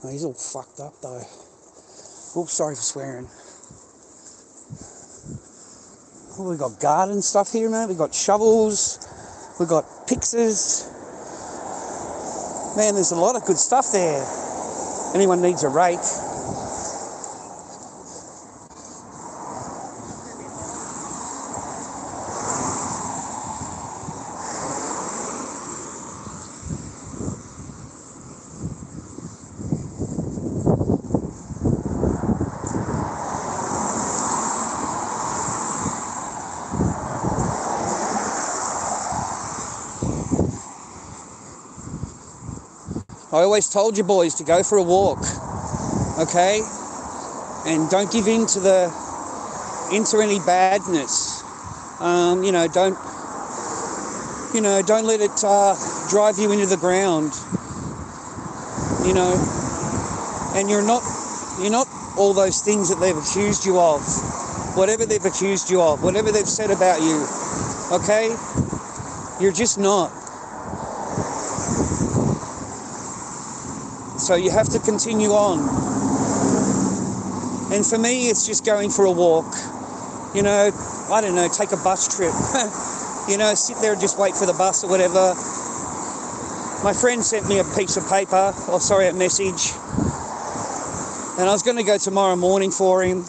Oh, he's all fucked up though. Oops, sorry for swearing. Oh, we got garden stuff here, man. We got shovels. We got pixies. Man, there's a lot of good stuff there. Anyone needs a rake. I always told you boys to go for a walk, okay? And don't give in to any badness. Don't let it drive you into the ground. And you're not all those things that they've accused you of. Whatever they've accused you of, whatever they've said about you, okay? You're just not. So you have to continue on. And for me, it's just going for a walk. I don't know, take a bus trip. Sit there and just wait for the bus or whatever. My friend sent me a piece of paper, a message. And I was going to go tomorrow morning for him.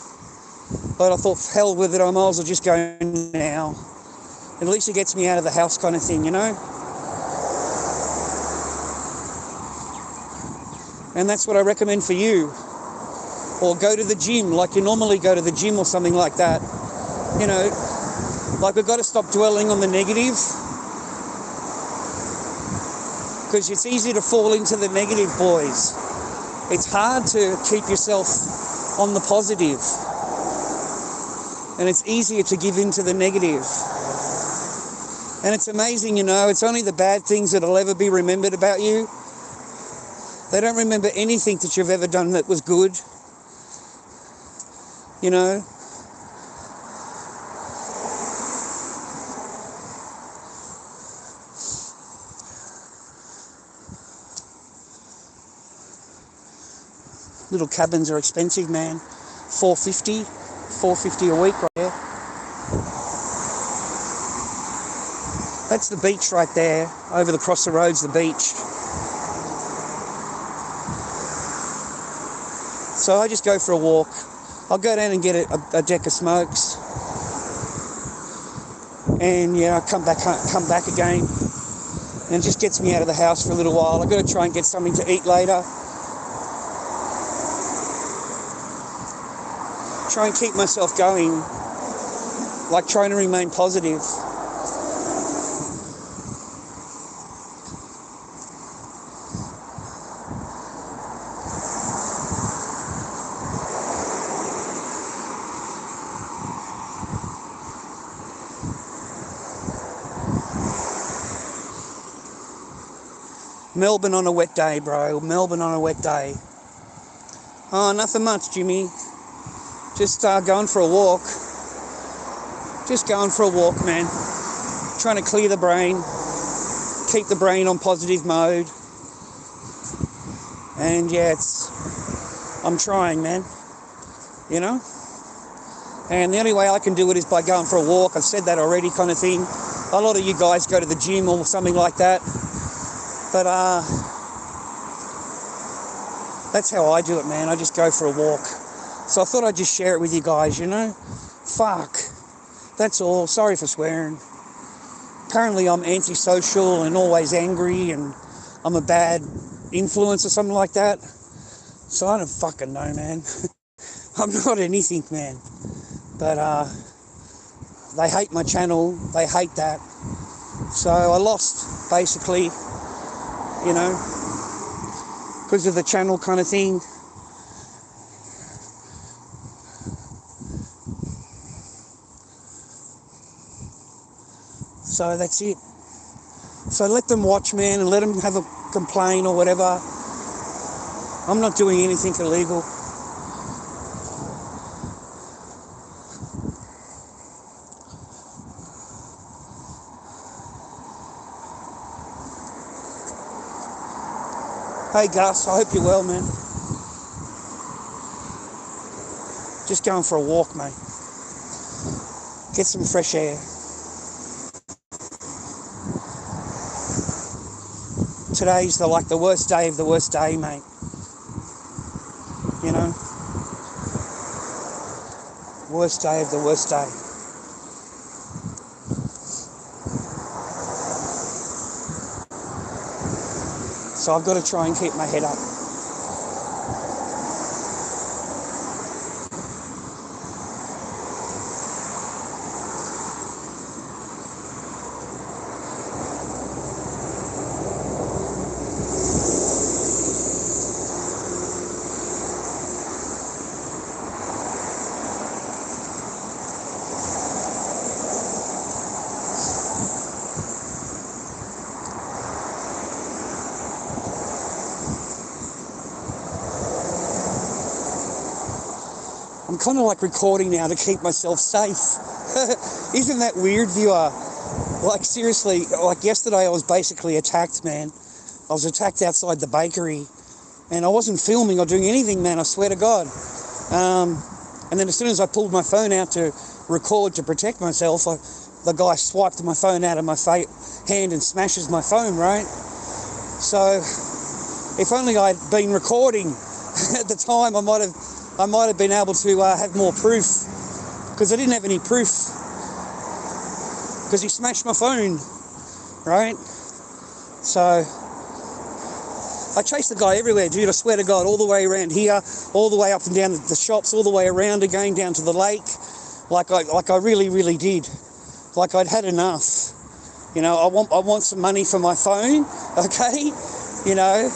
But I thought, hell with it, I might as well just go now. At least it gets me out of the house kind of thing, And that's what I recommend for you. Or go to the gym like you normally go to the gym or something like that. Like we've got to stop dwelling on the negative. Because it's easy to fall into the negative, boys. It's hard to keep yourself on the positive. And it's easier to give in to the negative. And it's amazing, it's only the bad things that'll ever be remembered about you. They don't remember anything that you've ever done that was good. Little cabins are expensive, man. $4.50 a week right there. That's the beach right there. Over across the road's the beach. So I just go for a walk. I'll go down and get a deck of smokes. And I come back again. And it just gets me out of the house for a little while. I've got to try and get something to eat later. Try and keep myself going. Like trying to remain positive. Melbourne on a wet day, bro. Melbourne on a wet day. Oh, nothing much, Jimmy. Just going for a walk. Just going for a walk, man. Trying to clear the brain. Keep the brain on positive mode. And I'm trying, man. And the only way I can do it is by going for a walk. I've said that already, kind of thing. A lot of you guys go to the gym or something like that. But that's how I do it, man. I just go for a walk. So I thought I'd just share it with you guys, Fuck. That's all. Sorry for swearing. Apparently I'm antisocial and always angry and I'm a bad influence or something like that. So I don't fucking know, man. I'm not anything, man. But they hate my channel. They hate that. So I lost, basically, because of the channel kind of thing. So that's it. So let them watch, man, and let them have a complaint or whatever. I'm not doing anything illegal. Hey Gus, I hope you're well, man. Just going for a walk, mate. Get some fresh air. Today's the worst day of the worst day, mate. You know? Worst day of the worst day. So I've got to try and keep my head up. I'm kind of like recording now to keep myself safe. Isn't that weird, viewer? Like, seriously, like yesterday I was basically attacked, man. I was attacked outside the bakery, and I wasn't filming or doing anything, man, I swear to God. And then as soon as I pulled my phone out to record to protect myself, the guy swiped my phone out of my hand and smashes my phone, right? So, if only I'd been recording at the time, I might have been able to have more proof, because I didn't have any proof, because he smashed my phone, right? So I chased the guy everywhere, dude, I swear to God, all the way around here, all the way up and down the shops, all the way around again down to the lake, like I really, really did. Like I'd had enough. You know, I want some money for my phone, okay? You know,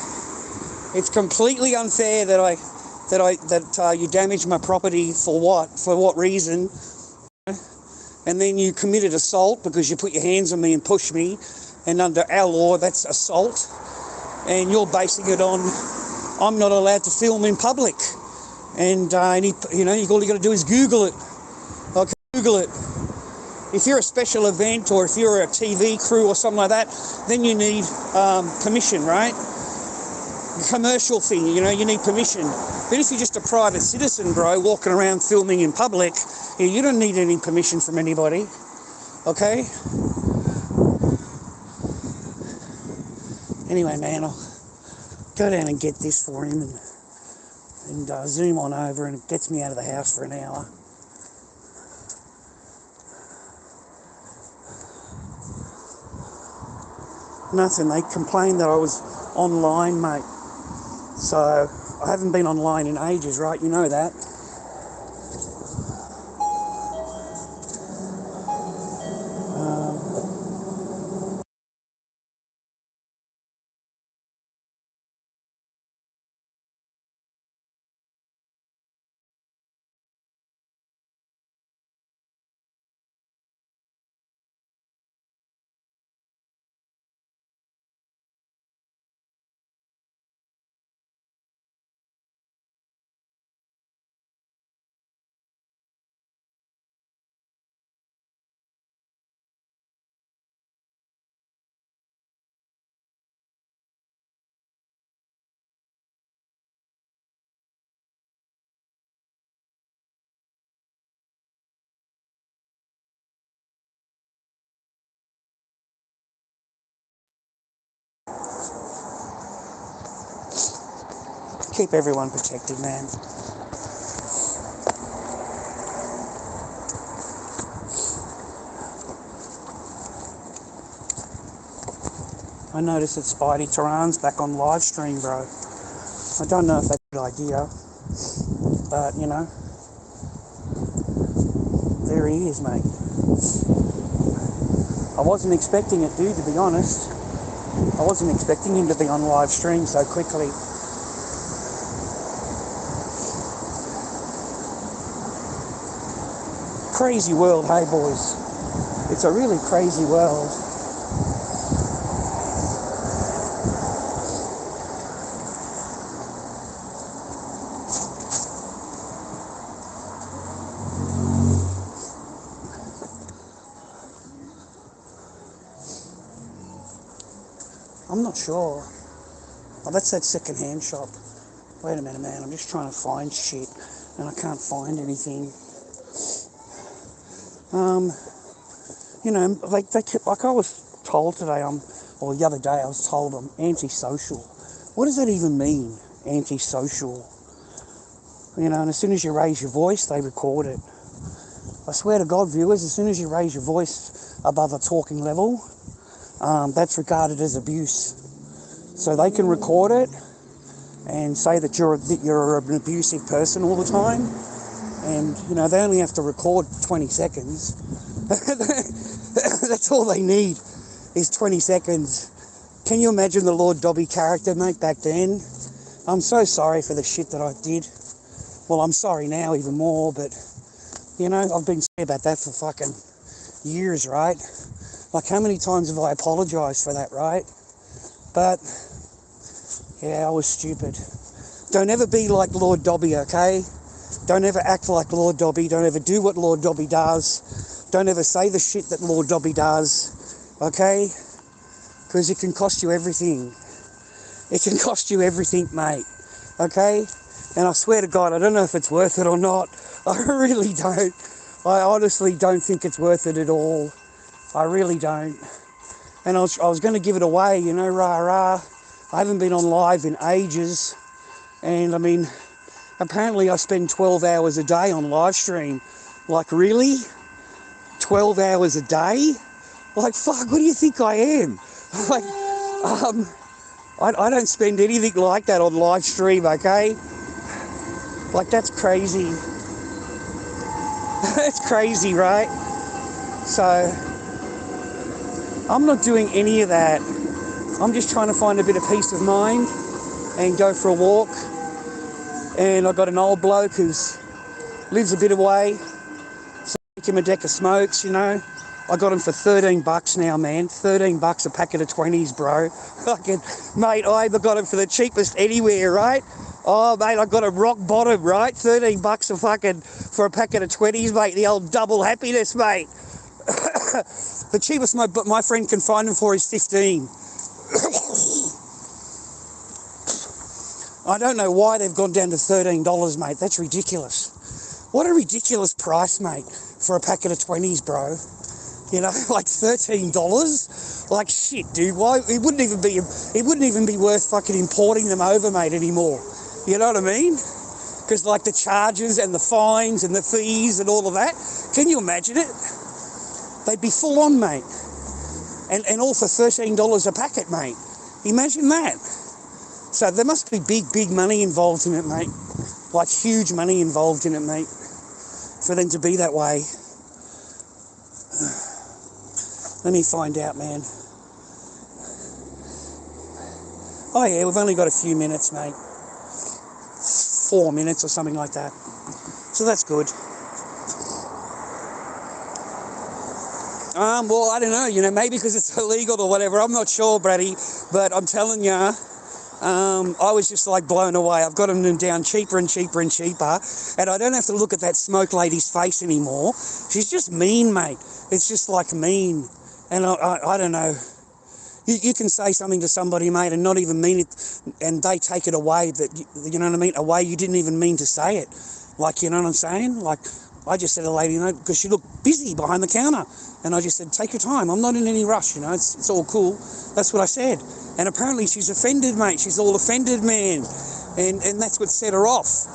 it's completely unfair that you damaged my property for what reason? And then you committed assault because you put your hands on me and pushed me, and under our law that's assault, and you're basing it on I'm not allowed to film in public, and all you got to do is Google it. Okay, Google it. If you're a special event or if you're a TV crew or something like that, then you need permission, right? The commercial thing, you need permission. But if you're just a private citizen, bro, walking around filming in public, you don't need any permission from anybody, okay? Anyway, man, I'll go down and get this for him and zoom on over, and it gets me out of the house for an hour. Nothing, they complained that I was online, mate. So, I haven't been online in ages, right? You know that. Keep everyone protected, man. I noticed that Spidey Tehran's back on live stream, bro. I don't know if that's a good idea, but, there he is, mate. I wasn't expecting it, dude, to be honest. I wasn't expecting him to be on live stream so quickly. Crazy world, hey, boys. It's a really crazy world. I'm not sure. Oh, that's that second-hand shop. Wait a minute, man. I'm just trying to find shit. and I can't find anything. You know, like I was told today, or the other day I was told I'm antisocial. What does that even mean, antisocial? You know, and as soon as you raise your voice, they record it. I swear to God, viewers, as soon as you raise your voice above a talking level, that's regarded as abuse. So they can record it and say that you're an abusive person all the time. And, you know, they only have to record 20 seconds. That's all they need is 20 seconds. Can you imagine the Lord Dobby character, mate, back then? I'm so sorry for the shit that I did. Well, I'm sorry now even more, but, you know, I've been sorry about that for fucking years, right? Like, how many times have I apologised for that, right? But, yeah, I was stupid. Don't ever be like Lord Dobby, okay? Don't ever act like Lord Dobby. Don't ever do what Lord Dobby does. Don't ever say the shit that Lord Dobby does, okay? Because it can cost you everything. It can cost you everything, mate, okay? And I swear to God, I don't know if it's worth it or not. I really don't. I honestly don't think it's worth it at all. I really don't. And I was going to give it away, you know, rah-rah. I haven't been on live in ages. And, I mean, apparently I spend 12 hours a day on live stream. Like, really? 12 hours a day? Like, fuck, what do you think I am? Like, I don't spend anything like that on live stream, okay? Like, that's crazy. That's crazy, right? So, I'm not doing any of that. I'm just trying to find a bit of peace of mind and go for a walk. And I got an old bloke who lives a bit away, so I give him a deck of smokes, you know. I got him for $13 now, man. $13 a packet of 20s, bro. Fucking, mate, I got him for the cheapest anywhere, right? Oh, mate, I got a rock bottom, right? $13 for a packet of 20s, mate. The old double happiness, mate. The cheapest my friend can find them for is 15. I don't know why they've gone down to $13, mate. That's ridiculous. What a ridiculous price, mate, for a packet of 20s, bro. You know, like $13. Like shit, dude. Why? It wouldn't even be worth fucking importing them over, mate, anymore. You know what I mean? Because like the charges and the fines and the fees and all of that. Can you imagine it? They'd be full on, mate. And all for $13 a packet, mate. Imagine that. So there must be big money involved in it, mate. Like huge money involved in it, mate. For them to be that way. Let me find out, man. Oh yeah, we've only got a few minutes, mate. 4 minutes or something like that. So that's good. Well, I don't know, you know, maybe because it's illegal or whatever. I'm not sure, Brady. But I'm telling you, I was just like blown away. I've got them down cheaper and cheaper and cheaper. And I don't have to look at that smoke lady's face anymore. She's just mean, mate. It's just like mean. And I don't know. You can say something to somebody, mate, and not even mean it, and they take it away that, you know what I mean, a way you didn't even mean to say it. Like, you know what I'm saying? Like, I just said to the lady, you know, because she looked busy behind the counter. And I just said, take your time. I'm not in any rush, you know, it's all cool. That's what I said. And apparently she's offended, mate. She's all offended, man. And that's what set her off,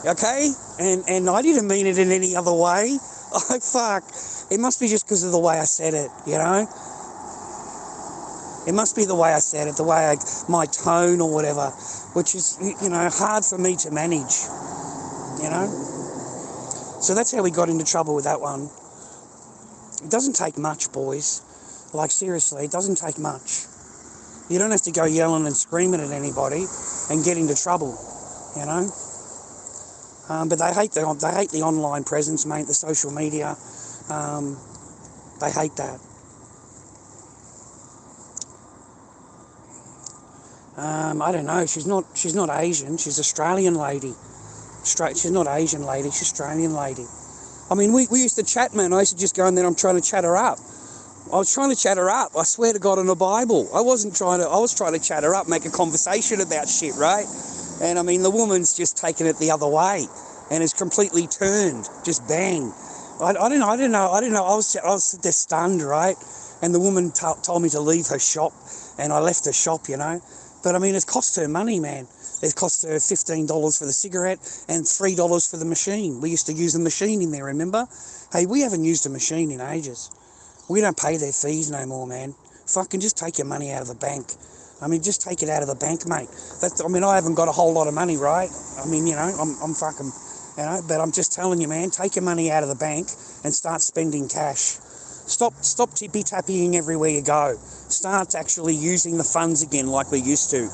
okay? And I didn't mean it in any other way. Oh, fuck. It must be just because of the way I said it, you know? It must be the way I said it, the way my tone or whatever, which is, you know, hard for me to manage, you know? So that's how we got into trouble with that one. It doesn't take much, boys. Like, seriously, it doesn't take much. You don't have to go yelling and screaming at anybody and get into trouble, you know? But they hate the online presence, mate, the social media. They hate that. I don't know. She's not Asian. She's Australian lady. She's not Asian lady. She's Australian lady. I mean, we used to chat, man. I used to just go in there and I'm trying to chat her up. I was trying to chat her up. I swear to God on the Bible. I was trying to chat her up, make a conversation about shit, right? And I mean, the woman's just taking it the other way. and it's completely turned, just bang. I don't know. I was there stunned, right? And the woman told me to leave her shop, and I left her shop, you know. But I mean, it cost her money, man. It cost her $15 for the cigarette and $3 for the machine. We used to use the machine in there, remember? Hey, we haven't used a machine in ages. We don't pay their fees no more, man. Fucking just take your money out of the bank. I mean, just take it out of the bank, mate. I haven't got a whole lot of money, right? I mean, you know, I'm fucking, you know, but I'm just telling you, man, take your money out of the bank and start spending cash. Stop tippy-tappying everywhere you go. Start actually using the funds again like we used to.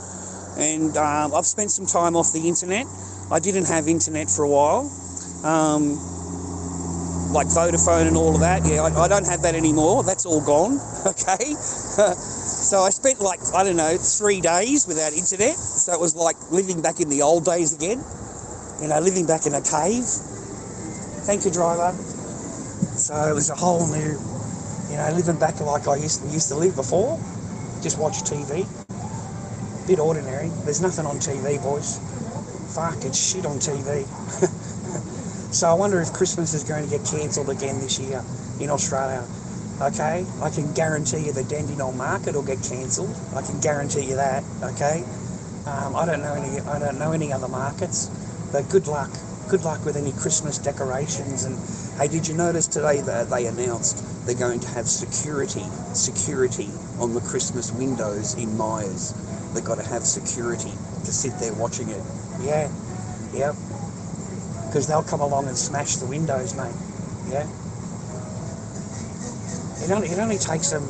And I've spent some time off the internet. I didn't have internet for a while. Like Vodafone and all of that. Yeah, I don't have that anymore. That's all gone, okay? So I spent 3 days without internet. So it was like living back in the old days again. You know, living back in a cave. Thank you, driver. So it was a whole new, you know, living back like I used to live before. Just watch TV. Bit ordinary. There's nothing on TV, boys. Fuck, it's shit on TV. So I wonder if Christmas is going to get cancelled again this year in Australia. Okay, I can guarantee you the Dandenong Market will get cancelled. I can guarantee you that. Okay, I don't know any other markets, but good luck. Good luck with any Christmas decorations. And hey, did you notice today that they announced they're going to have security on the Christmas windows in Myers? They've got to have security to sit there watching it. Yeah, yep. Because they'll come along and smash the windows, mate. Yeah. It only takes them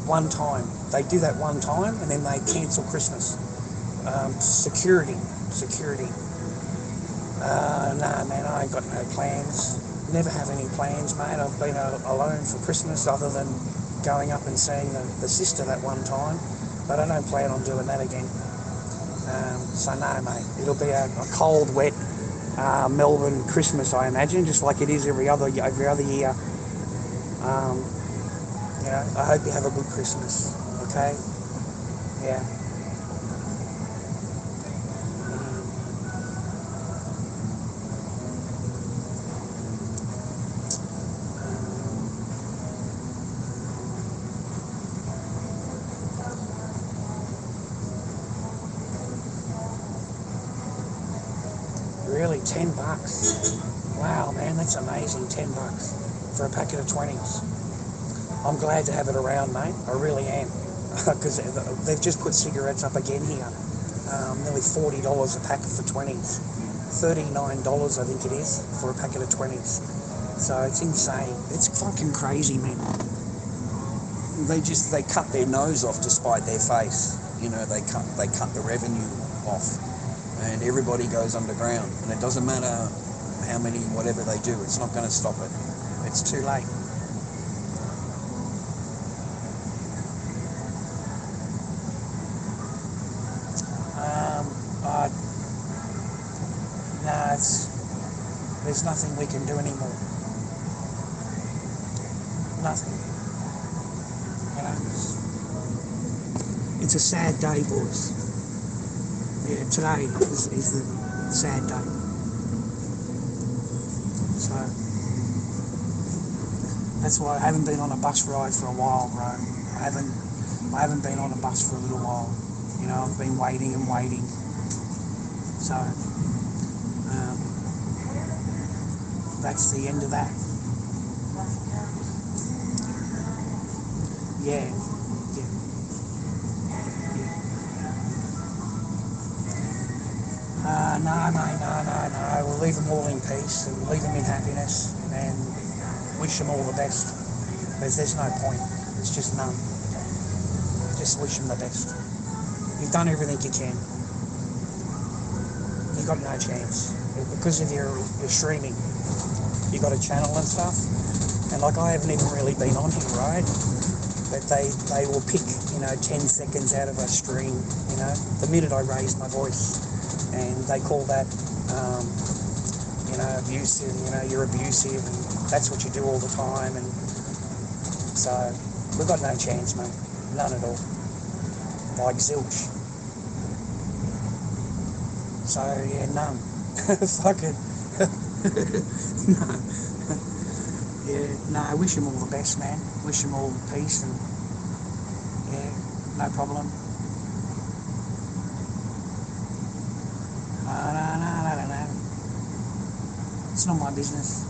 one time. They do that one time, and then they cancel Christmas. Security. Nah, man, I ain't got no plans. Never have any plans, mate. I've been alone for Christmas, other than going up and seeing the sister that one time. But I don't plan on doing that again. So no, mate, it'll be a cold, wet Melbourne Christmas, I imagine, just like it is every other year. You know, I hope you have a good Christmas. Okay, yeah. Really, $10? Wow, man, that's amazing. $10 for a packet of 20s. I'm glad to have it around, mate. I really am, because they've just put cigarettes up again here. Nearly $40 a packet for 20s. $39, I think it is, for a packet of 20s. So it's insane. It's fucking crazy, man. They cut their nose off to spite their face. You know, they cut the revenue off. And everybody goes underground, and it doesn't matter how many, whatever they do, it's not going to stop it. It's too late. There's nothing we can do anymore. Nothing. You know, it's a sad day, boys. Yeah, today is the sad day. So that's why I haven't been on a bus ride for a while, bro. I haven't been on a bus for a little while. You know, I've been waiting and waiting. So that's the end of that. Yeah. No, mate, no. We'll leave them all in peace and leave them in happiness and wish them all the best. There's no point. It's just none. Just wish them the best. You've done everything you can. You've got no chance. Because of your streaming, you've got a channel and stuff. And like, I haven't even really been on here, right? But they will pick, 10 seconds out of a stream, the minute I raise my voice. And they call that, abusive, you're abusive, and that's what you do all the time. And so we've got no chance, mate. None at all. Like zilch. So, yeah, none. Fuck it. No. Yeah, no, I wish him all the best, man. Wish him all peace and, yeah, no problem. No. It's not my business.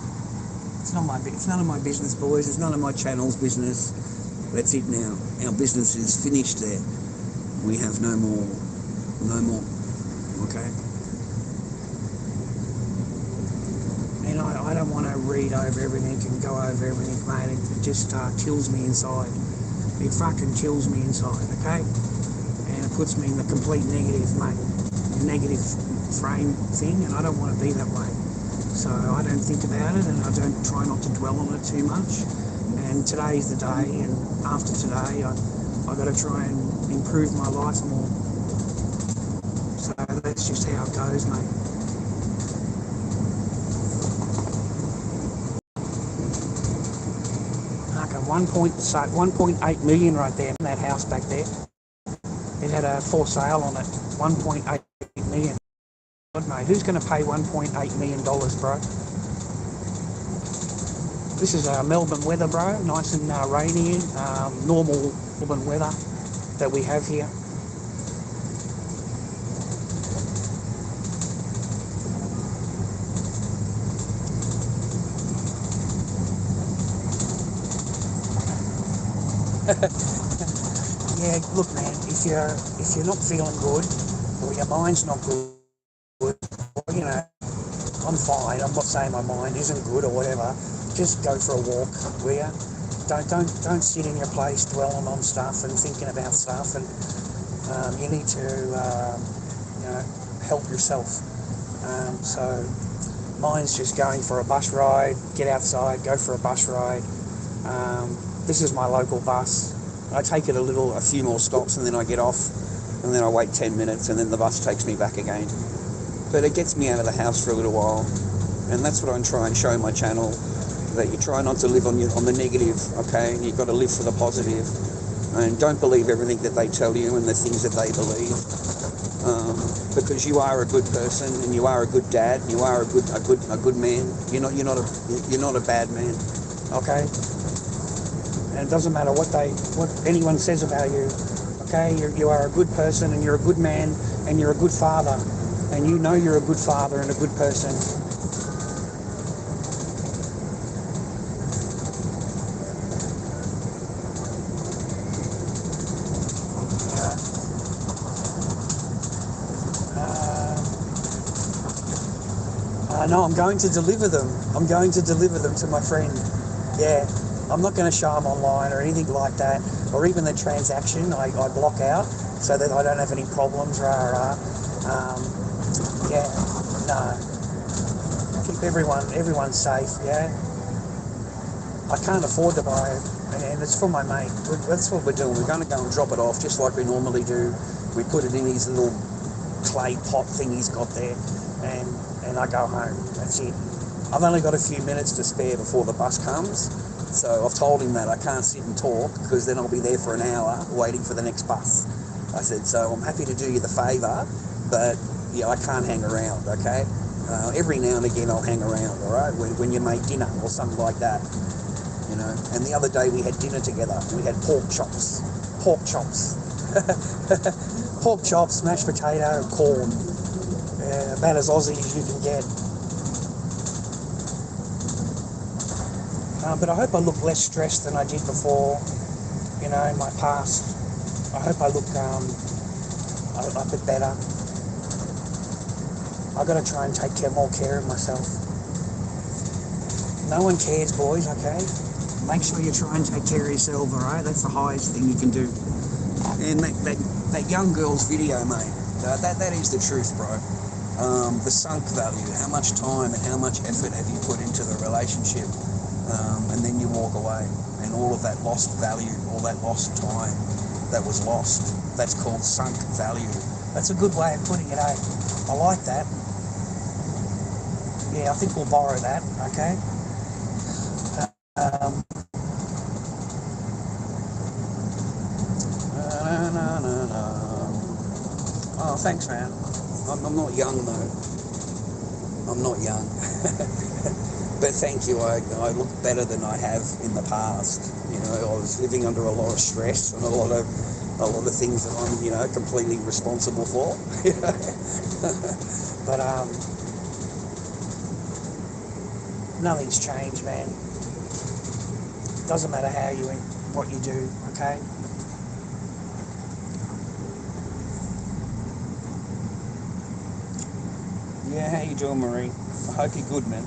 It's none of my business, boys. It's none of my channel's business. That's it now. Our business is finished there. We have no more. Okay? And I don't want to read over everything and go over everything, mate. It just kills me inside. It fucking kills me inside, okay? And it puts me in the complete negative, mate. Negative frame thing, and I don't want to be that way. So I don't think about it, and I don't try not to dwell on it too much. And today's the day, and after today, I got to try and improve my life more. So that's just how it goes, mate. Okay, 1.8 million right there in that house back there. It had a for sale on it, 1.8 million. God, mate, who's going to pay $1.8 million, bro? This is Melbourne weather, bro. Nice and rainy, normal Melbourne weather that we have here. Yeah, look, man, if you're not feeling good, or your mind's not good, or, you know, I'm fine. I'm not saying my mind isn't good or whatever. Just go for a walk, will ya? Don't sit in your place dwelling on stuff and thinking about stuff. And you need to, help yourself. So mine's just going for a bus ride. Get outside, go for a bus ride. This is my local bus. I take it a few more stops, and then I get off, and then I wait 10 minutes, and then the bus takes me back again. But it gets me out of the house for a little while, and that's what I try and show my channel, that you try not to live on the negative, okay? You've got to live for the positive, and don't believe everything that they tell you and the things that they believe, because you are a good person, and you are a good dad, you are a good man. You're not a bad man, okay? And it doesn't matter what anyone says about you, okay? You are a good person, and you're a good man, and you're a good father, and you know you're a good father and a good person. No, I'm going to deliver them. I'm going to deliver them to my friend. Yeah. I'm not going to show them online or anything like that, or even the transaction I block out so that I don't have any problems. Yeah, no. Keep everyone safe, yeah. I can't afford to buy it, and it's for my mate. That's what we're doing. We're going to go and drop it off just like we normally do. We put it in his little clay pot thing he's got there, and I go home. That's it. I've only got a few minutes to spare before the bus comes. So I've told him that I can't sit and talk, because then I'll be there for an hour waiting for the next bus. I said, so I'm happy to do you the favour, but yeah, I can't hang around, okay? Every now and again I'll hang around, all right? When you make dinner or something like that, you know. And the other day we had dinner together. We had pork chops, pork chops, mashed potato, corn, about as Aussie as you can get. But I hope I look less stressed than I did before, you know, in my past. I hope I look a bit better. I've got to try and take more care of myself. No one cares, boys, okay? Make sure you try and take care of yourself, all right? That's the highest thing you can do. And that young girl's video, mate, that is the truth, bro. The sunk value, how much time and how much effort have you put into the relationship? And then you walk away, and all of that lost value, all that lost time that was lost, that's called sunk value. That's a good way of putting it, eh? I like that. Yeah, I think we'll borrow that, okay? Oh, thanks, man. I'm not young, though. I'm not young. But thank you, I look better than I have in the past. You know, I was living under a lot of stress and a lot of things that I'm, you know, completely responsible for. But nothing's changed, man. Doesn't matter how you what you do, okay? Yeah, how you doing, Marie? I hope you're good, man.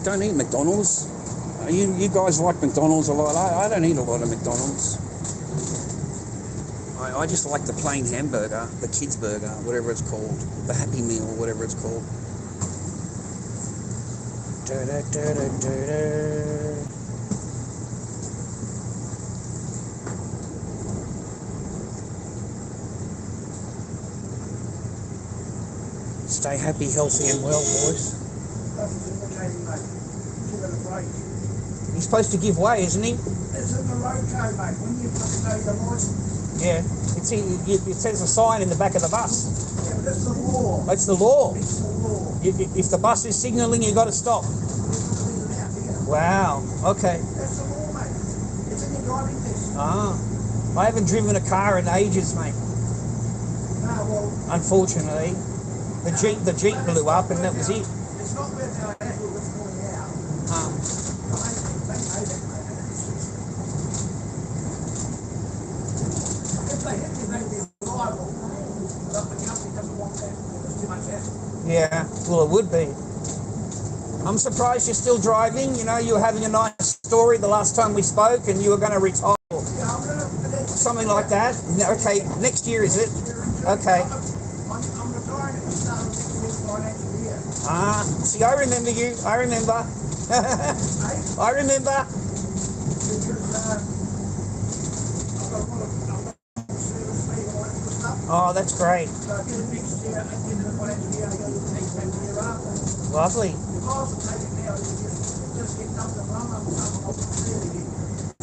Don't eat McDonald's. You guys like McDonald's a lot. I don't eat a lot of McDonald's. I just like the plain hamburger, the kids burger, whatever it's called, the Happy Meal, whatever it's called. Stay happy, healthy and well, boys. He's supposed to give way, isn't he? It's in the road code, mate. When you fucking know your license. Yeah. It says a sign in the back of the bus. Yeah, but that's the law. That's the law. It's the law. If the bus is signalling, you got to stop. Wow. Okay. That's the law, mate. It's in your driving test. I haven't driven a car in ages, mate. No, well. Unfortunately, the Jeep blew up, and that was it. It's not about how accurate it's going out. They know that, mate. If they hit you, they'd be liable. But the company doesn't want that. There's too much hassle. Yeah, well, it would be. I'm surprised you're still driving. You know, you were having a nice story the last time we spoke, and you were going to retire. Yeah, I'm going to... Something like that. Okay, next year, is it? Okay. I'm retiring at the start of this financial year. See, I remember you. I remember. I remember. Because I've got a lot of service leave and all that sort of stuff. Oh, that's great. So I get it next year, at the end of the financial year, I go to the next year after. Lovely. If I was to take it now, just get done the run up and I'll see it again.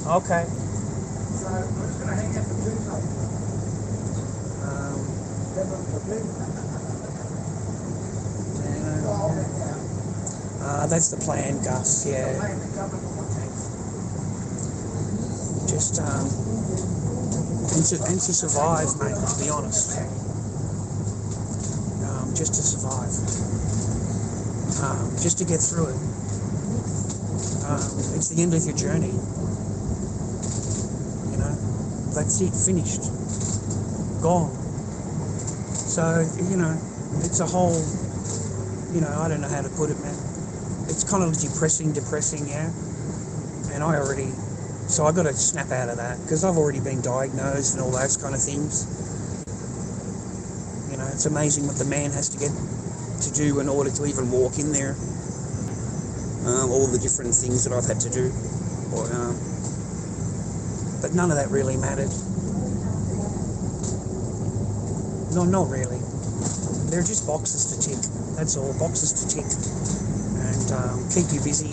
Okay. So I'm just going to hang out for Tuesday. That's the plan, Gus. Yeah. Just and to survive, mate. To be honest, just to survive, just to get through it. It's the end of your journey. You know, that's it. Finished. Gone. So you know, it's a whole. You know, I don't know how to put it, man. It's kind of depressing, yeah. And so I got to snap out of that because I've already been diagnosed and all those kind of things. You know, it's amazing what the man has to get to do in order to even walk in there. All the different things that I've had to do, but none of that really mattered. No, not really. They're just boxes to tick. That's all, boxes to tick. And keep you busy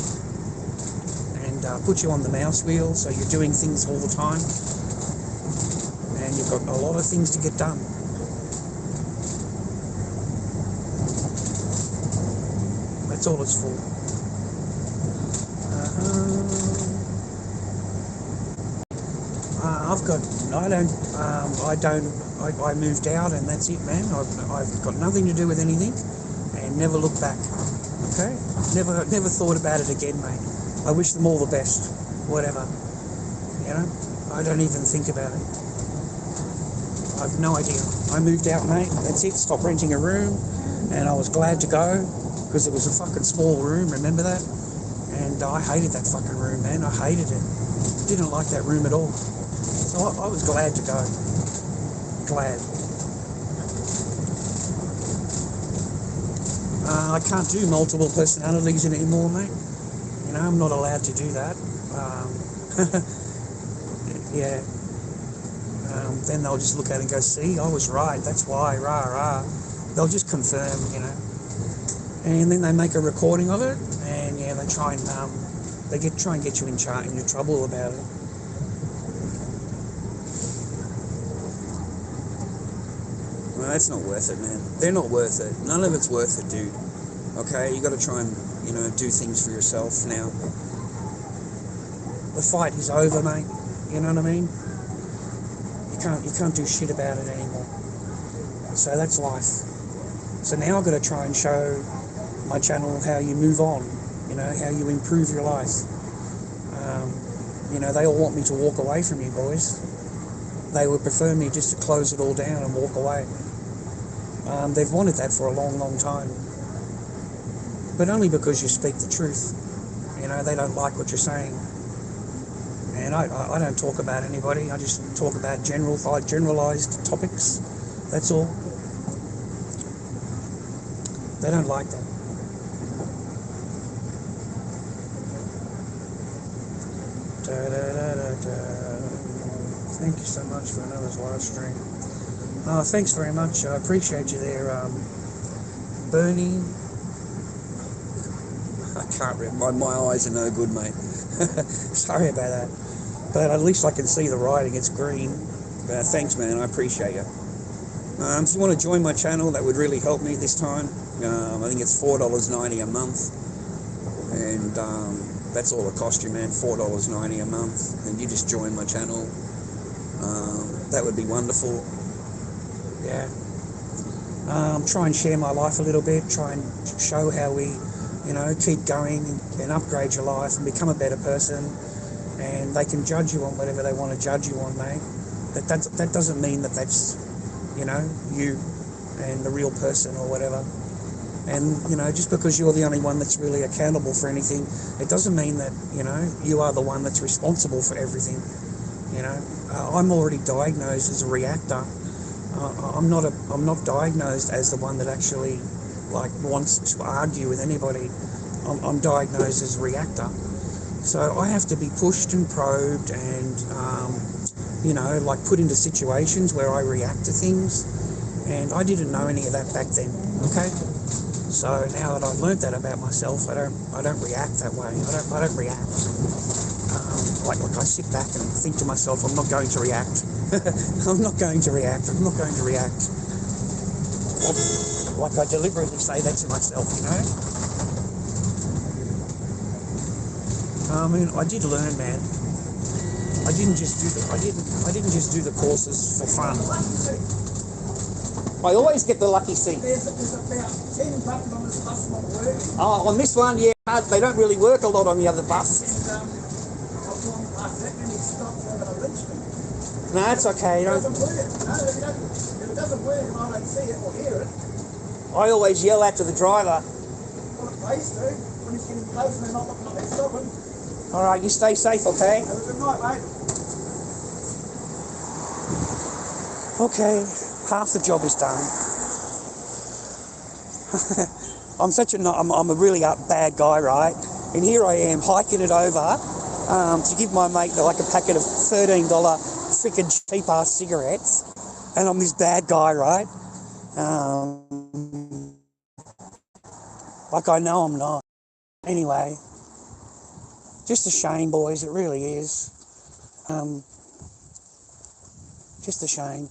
and put you on the mouse wheel so you're doing things all the time and you've got a lot of things to get done. That's all it's for. I moved out and that's it, man. I've got nothing to do with anything and never look back. Okay? Never thought about it again, mate. I wish them all the best. Whatever. You know? I don't even think about it. I've no idea. I moved out, mate. That's it. Stopped renting a room. And I was glad to go because it was a fucking small room. Remember that? And I hated that fucking room, man. I hated it. Didn't like that room at all. So I was glad to go. Glad. I can't do multiple personalities anymore, mate. You know, I'm not allowed to do that. Yeah. Then they'll just look at it and go, see, I was right, that's why, rah, rah. They'll just confirm, you know. And then they make a recording of it, and yeah, they try and try and get you into trouble about it. Well, that's not worth it, man. They're not worth it. None of it's worth it, dude. Okay, you got to try and, you know, do things for yourself now. The fight is over, mate. You know what I mean? You can't do shit about it anymore. So that's life. So now I've got to try and show my channel how you move on. You know, how you improve your life. You know, they all want me to walk away from you boys. They would prefer me just to close it all down and walk away. They've wanted that for a long, long time. But only because you speak the truth. You know, they don't like what you're saying. And I don't talk about anybody. I just talk about generalised topics. That's all. They don't like that. Thank you so much for another live stream. Thanks very much. I appreciate you there, Bernie. I can't read. My eyes are no good, mate. Sorry about that. But at least I can see the writing. It's green. Thanks, man. I appreciate you. If you want to join my channel, that would really help me this time. I think it's $4.90 a month. And that's all it costs you, man. $4.90 a month. And you just join my channel. That would be wonderful. Yeah. Try and share my life a little bit. Try and show how we, you know, keep going and upgrade your life and become a better person. And they can judge you on whatever they want to judge you on, mate. That doesn't mean that that's, you know, you and the real person or whatever. And, you know, just because you're the only one that's really accountable for anything, it doesn't mean that, you know, you are the one that's responsible for everything. You know, I'm already diagnosed as a reactor. I'm not diagnosed as the one that actually, like, wants to argue with anybody. I'm diagnosed as a reactor. So I have to be pushed and probed and, you know, like put into situations where I react to things. And I didn't know any of that back then, okay? So now that I've learnt that about myself, I don't react that way. I don't react. Like I sit back and think to myself, I'm not going to react. I'm not going to react. I'm not going to react. Like I deliberately say that to myself, you know? I mean, I did learn, man. I didn't just do the courses for fun. I always get the lucky seat. There's about 10 buttons on this bus not working. Oh, on this one, yeah, they don't really work a lot on the other bus. And I've gone past that and he stopped and I'm going to lynch me. No, it's okay. It doesn't work. No, if it doesn't work and I don't see it or hear it. I always yell out to the driver. Well, it pays to. When he's getting close and they're not looking up, they're stopping. All right, you stay safe, okay? Have a good night, mate. Okay, half the job is done. I'm a really bad guy, right? And here I am hiking it over to give my mate like a packet of $13 freaking cheap ass cigarettes, and I'm this bad guy, right? Like I know I'm not. Anyway, just a shame, boys. It really is. Just a shame.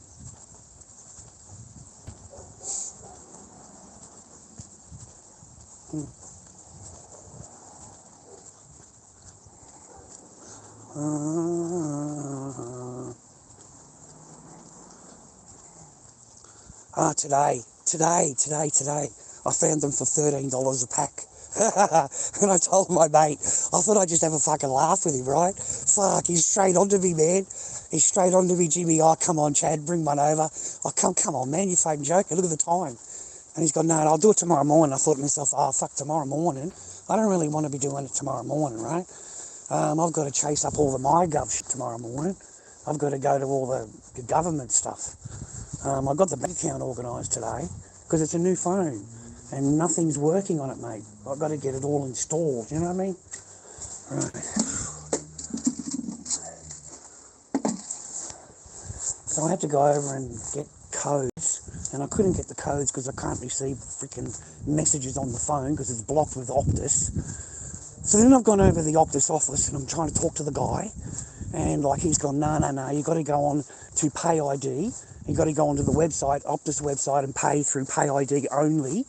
Today, I found them for $13 a pack. And I told my mate, I thought I'd just have a fucking laugh with him, right? Fuck, he's straight onto me, man. He's straight onto me, Jimmy. Oh, come on, Chad, bring one over. Oh, come on, man, you're fucking joking. Look at the time. And he's gone, no, I'll do it tomorrow morning. I thought to myself, oh, fuck, tomorrow morning? I don't really want to be doing it tomorrow morning, right? I've got to chase up all the MyGov shit tomorrow morning. I've got to go to all the government stuff. I got the bank account organised today because it's a new phone and nothing's working on it, mate. I've got to get it all installed, you know what I mean? Right. So I had to go over and get codes, and I couldn't get the codes because I can't receive freaking messages on the phone because it's blocked with Optus. So then I've gone over to the Optus office and I'm trying to talk to the guy, and like he's gone, no, you got to go on to Pay ID. You got to go onto the website, Optus website, and pay through Pay ID only.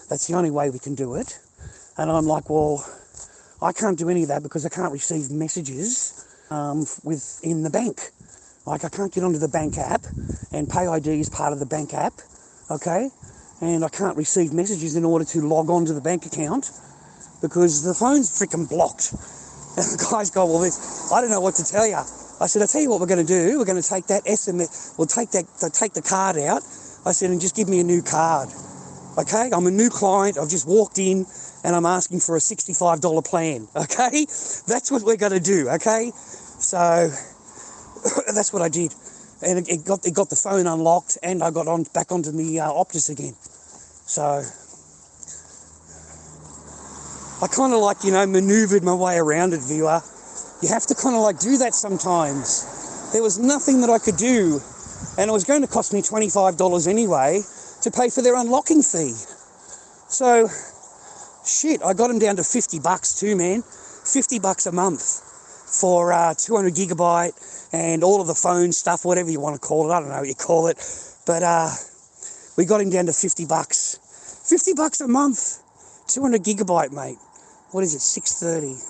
That's the only way we can do it. And I'm like, well, I can't do any of that because I can't receive messages within the bank. Like I can't get onto the bank app, and Pay ID is part of the bank app, okay? And I can't receive messages in order to log on to the bank account because the phone's freaking blocked. And the guy's go, well, I don't know what to tell you. I said, I'll tell you what we're going to do. We're going to take that SMS, we'll take the card out. I said, and just give me a new card, okay? I'm a new client. I've just walked in and I'm asking for a $65 plan, okay? That's what we're going to do, okay? So that's what I did. And it got the phone unlocked, and I got back onto the Optus again. So I kind of like, manoeuvred my way around it, viewer. You have to kind of like do that sometimes. There was nothing that I could do, and it was going to cost me $25 anyway to pay for their unlocking fee. So, shit, I got them down to $50 too, man. $50 a month for 200 gigabyte and all of the phone stuff, whatever you want to call it. I don't know what you call it, but we got him down to $50. $50 a month, 200 gigabyte, mate. What is it, 6:30?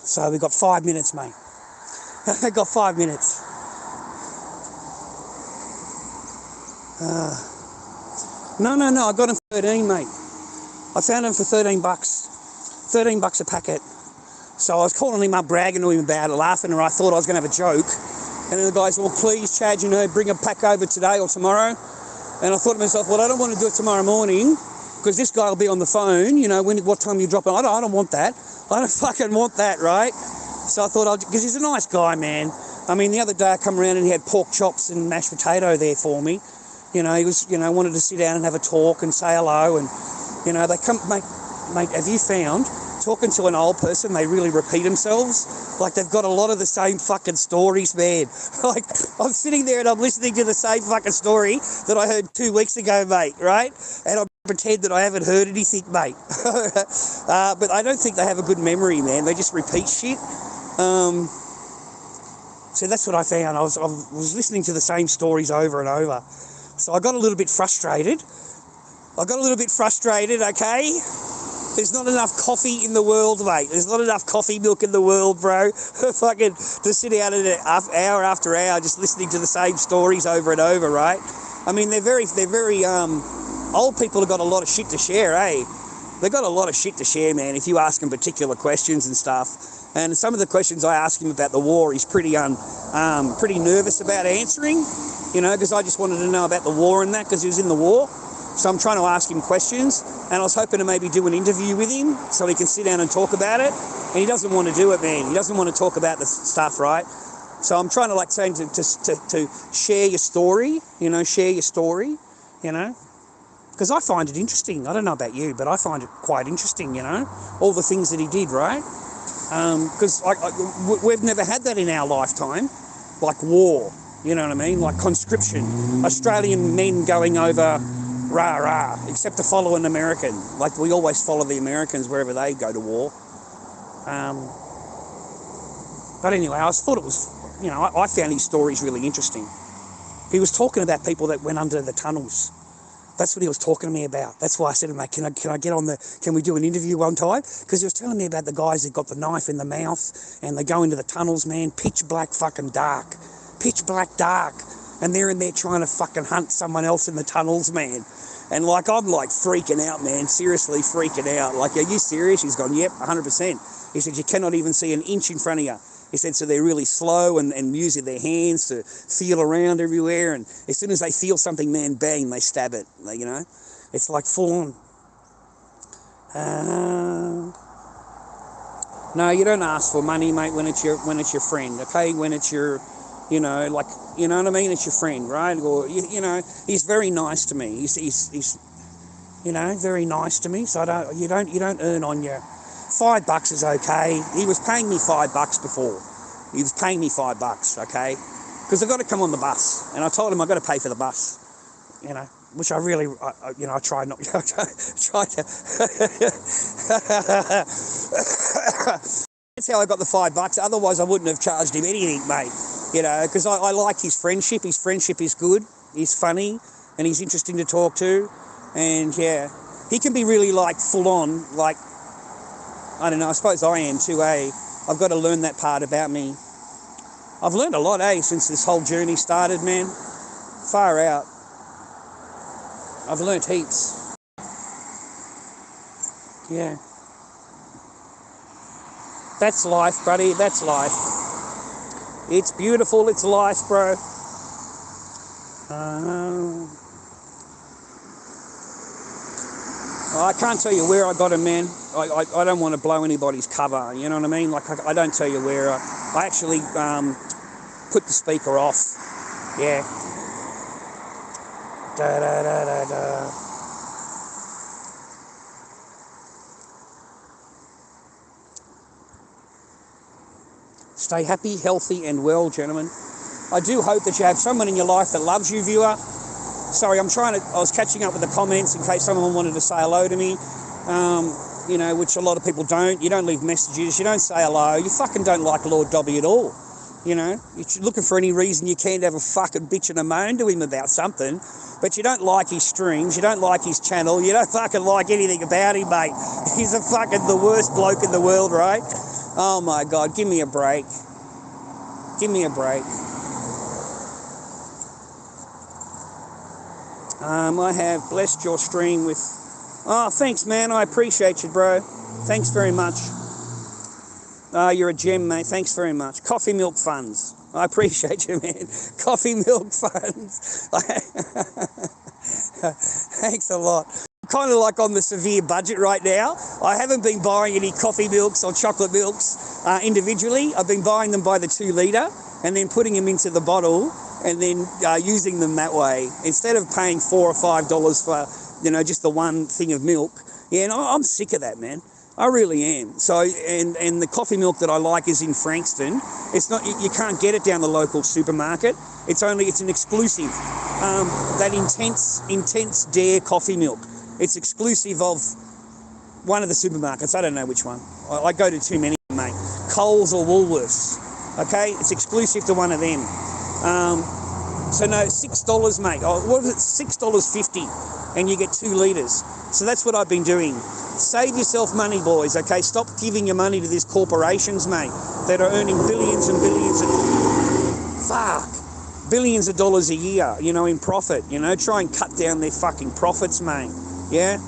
So we got 5 minutes, mate. I got 5 minutes. No, I got him for 13, mate. I found him for $13. $13 a packet. So I was calling him up, bragging to him about it, laughing, and I thought I was going to have a joke. And then the guy said, well, please, Chad, bring a pack over today or tomorrow. And I thought to myself, well, I don't want to do it tomorrow morning because this guy will be on the phone, what time you drop it. I don't want that. I don't fucking want that, right? So I thought, because he's a nice guy, man. I mean, the other day I come around and he had pork chops and mashed potato there for me. He was, wanted to sit down and have a talk and say hello. And, they come, mate, have you found, talking to an old person, they really repeat themselves? Like, they've got a lot of the same fucking stories, man. Like, I'm sitting there and I'm listening to the same fucking story that I heard 2 weeks ago, mate, right? And I pretend that I haven't heard anything, mate. But I don't think they have a good memory, man. They just repeat shit. So that's what I found. I was listening to the same stories over and over. So I got a little bit frustrated. Okay? There's not enough coffee in the world, mate. There's not enough coffee milk in the world, bro. Fucking to sit out an hour after hour just listening to the same stories over and over, right? I mean, they're very old people have got a lot of shit to share, eh? They've got a lot of shit to share, man, if you ask them particular questions and stuff. And some of the questions I ask him about the war, he's pretty nervous about answering, because I just wanted to know about the war and that, because he was in the war. So I'm trying to ask him questions, and I was hoping to maybe do an interview with him so he can sit down and talk about it. And he doesn't want to do it, man. He doesn't want to talk about the stuff, right? So I'm trying to say to share your story, because I find it interesting. I don't know about you, but I find it quite interesting, all the things that he did, right? Because we've never had that in our lifetime, like war, you know what I mean? Like conscription, Australian men going over, rah, except to follow an American. Like we always follow the Americans wherever they go to war. But anyway, I thought it was, I found his stories really interesting. He was talking about people that went under the tunnels. That's what he was talking to me about. That's why I said to him, mate, can we do an interview one time? Because he was telling me about the guys that got the knife in the mouth and they go into the tunnels, man, pitch black dark. And they're in there trying to fucking hunt someone else in the tunnels, man. And like, I'm like freaking out, man, seriously freaking out. Like, are you serious? He's gone, yep, 100%. He said, you cannot even see an inch in front of you. He said, so they're really slow and using their hands to feel around everywhere. And as soon as they feel something, man, bang, they stab it. It's like full on. No, you don't ask for money, mate, when it's your friend, okay? When it's your You know, like, you know what I mean? It's your friend, right? Or, you know, he's very nice to me. He's you know, very nice to me. So you don't earn on your $5 is okay. He was paying me $5 before. He was paying me $5, okay? Because I've got to come on the bus, and I told him I've got to pay for the bus. You know, which I really, you know, I tried not. I tried to. That's how I got the $5. Otherwise, I wouldn't have charged him anything, mate. You know, because I like his friendship. His friendship is good. He's funny, and he's interesting to talk to. And yeah, he can be really like full on, like, I don't know, I suppose I am too, eh? I've got to learn that part about me. I've learned a lot, eh, since this whole journey started, man. Far out. I've learnt heaps. Yeah. That's life, buddy. That's life. It's beautiful. It's life, bro. I can't tell you where I got him, man. I don't want to blow anybody's cover, you know what I mean? Like, I don't tell you where. I actually put the speaker off. Yeah. Da da da da da. Stay happy, healthy, and well, gentlemen. I do hope that you have someone in your life that loves you, viewer. Sorry, I was catching up with the comments in case someone wanted to say hello to me, you know, which a lot of people don't. You don't leave messages, you don't say hello, you fucking don't like Lord Dobby at all, you know. You're looking for any reason you can to have a fucking bitch and a moan to him about something, but you don't like his streams, you don't like his channel, you don't fucking like anything about him, mate. He's the worst bloke in the world, right? Oh my God, give me a break. Give me a break. I have blessed your stream with... Oh, thanks, man. I appreciate you, bro. Thanks very much. You're a gem, mate. Thanks very much. Coffee Milk Funds. I appreciate you, man. Coffee Milk Funds. Thanks a lot. I'm kind of like on the severe budget right now. I haven't been buying any coffee milks or chocolate milks individually. I've been buying them by the 2 litre and then putting them into the bottle and then using them that way, instead of paying $4 or $5 for, you know, just the one thing of milk. Yeah, and I'm sick of that, man. I really am. So, and the coffee milk that I like is in Frankston. It's not, you can't get it down the local supermarket. It's an exclusive. That intense Dare coffee milk. It's exclusive of one of the supermarkets. I don't know which one. I go to too many, mate. Coles or Woolworths. Okay, it's exclusive to one of them. So no, $6, mate. Oh, what was it? $6.50, and you get 2 litres. So that's what I've been doing. Save yourself money, boys. Okay, stop giving your money to these corporations, mate, that are earning billions and billions billions of dollars a year, you know, in profit. You know, try and cut down their fucking profits, mate. Yeah.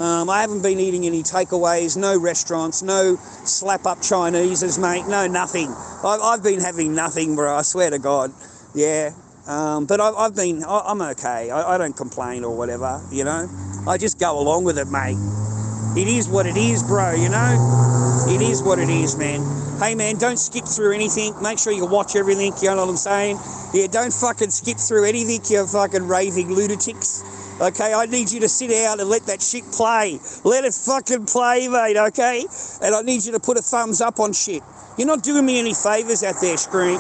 I haven't been eating any takeaways, no restaurants, no slap-up Chineses, mate, no nothing. I've been having nothing, bro, I swear to God. Yeah, but I'm okay. I don't complain or whatever, you know. I just go along with it, mate. It is what it is, bro, you know. It is what it is, man. Hey, man, don't skip through anything. Make sure you watch everything, you know what I'm saying? Yeah, don't fucking skip through anything, you fucking raving lunatics. Okay, I need you to sit out and let that shit play. Let it fucking play, mate, okay? And I need you to put a thumbs up on shit. You're not doing me any favours out there, stream.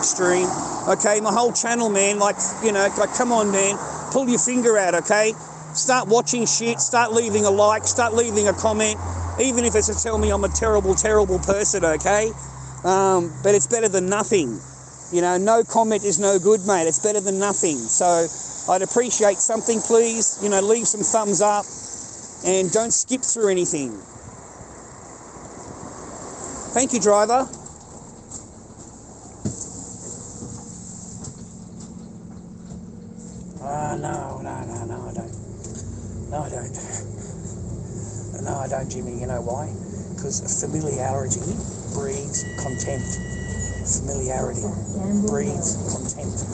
Okay, my whole channel, man, like, you know, like, come on, man. Pull your finger out, okay? Start watching shit. Start leaving a like. Start leaving a comment. Even if it's to tell me I'm a terrible, terrible person, okay? But it's better than nothing. You know, no comment is no good, mate. It's better than nothing. So I'd appreciate something, please. You know, leave some thumbs up and don't skip through anything. Thank you, driver. No, I don't. No, I don't. No, I don't, Jimmy. You know why? Because familiarity breeds contempt. Familiarity breeds contempt.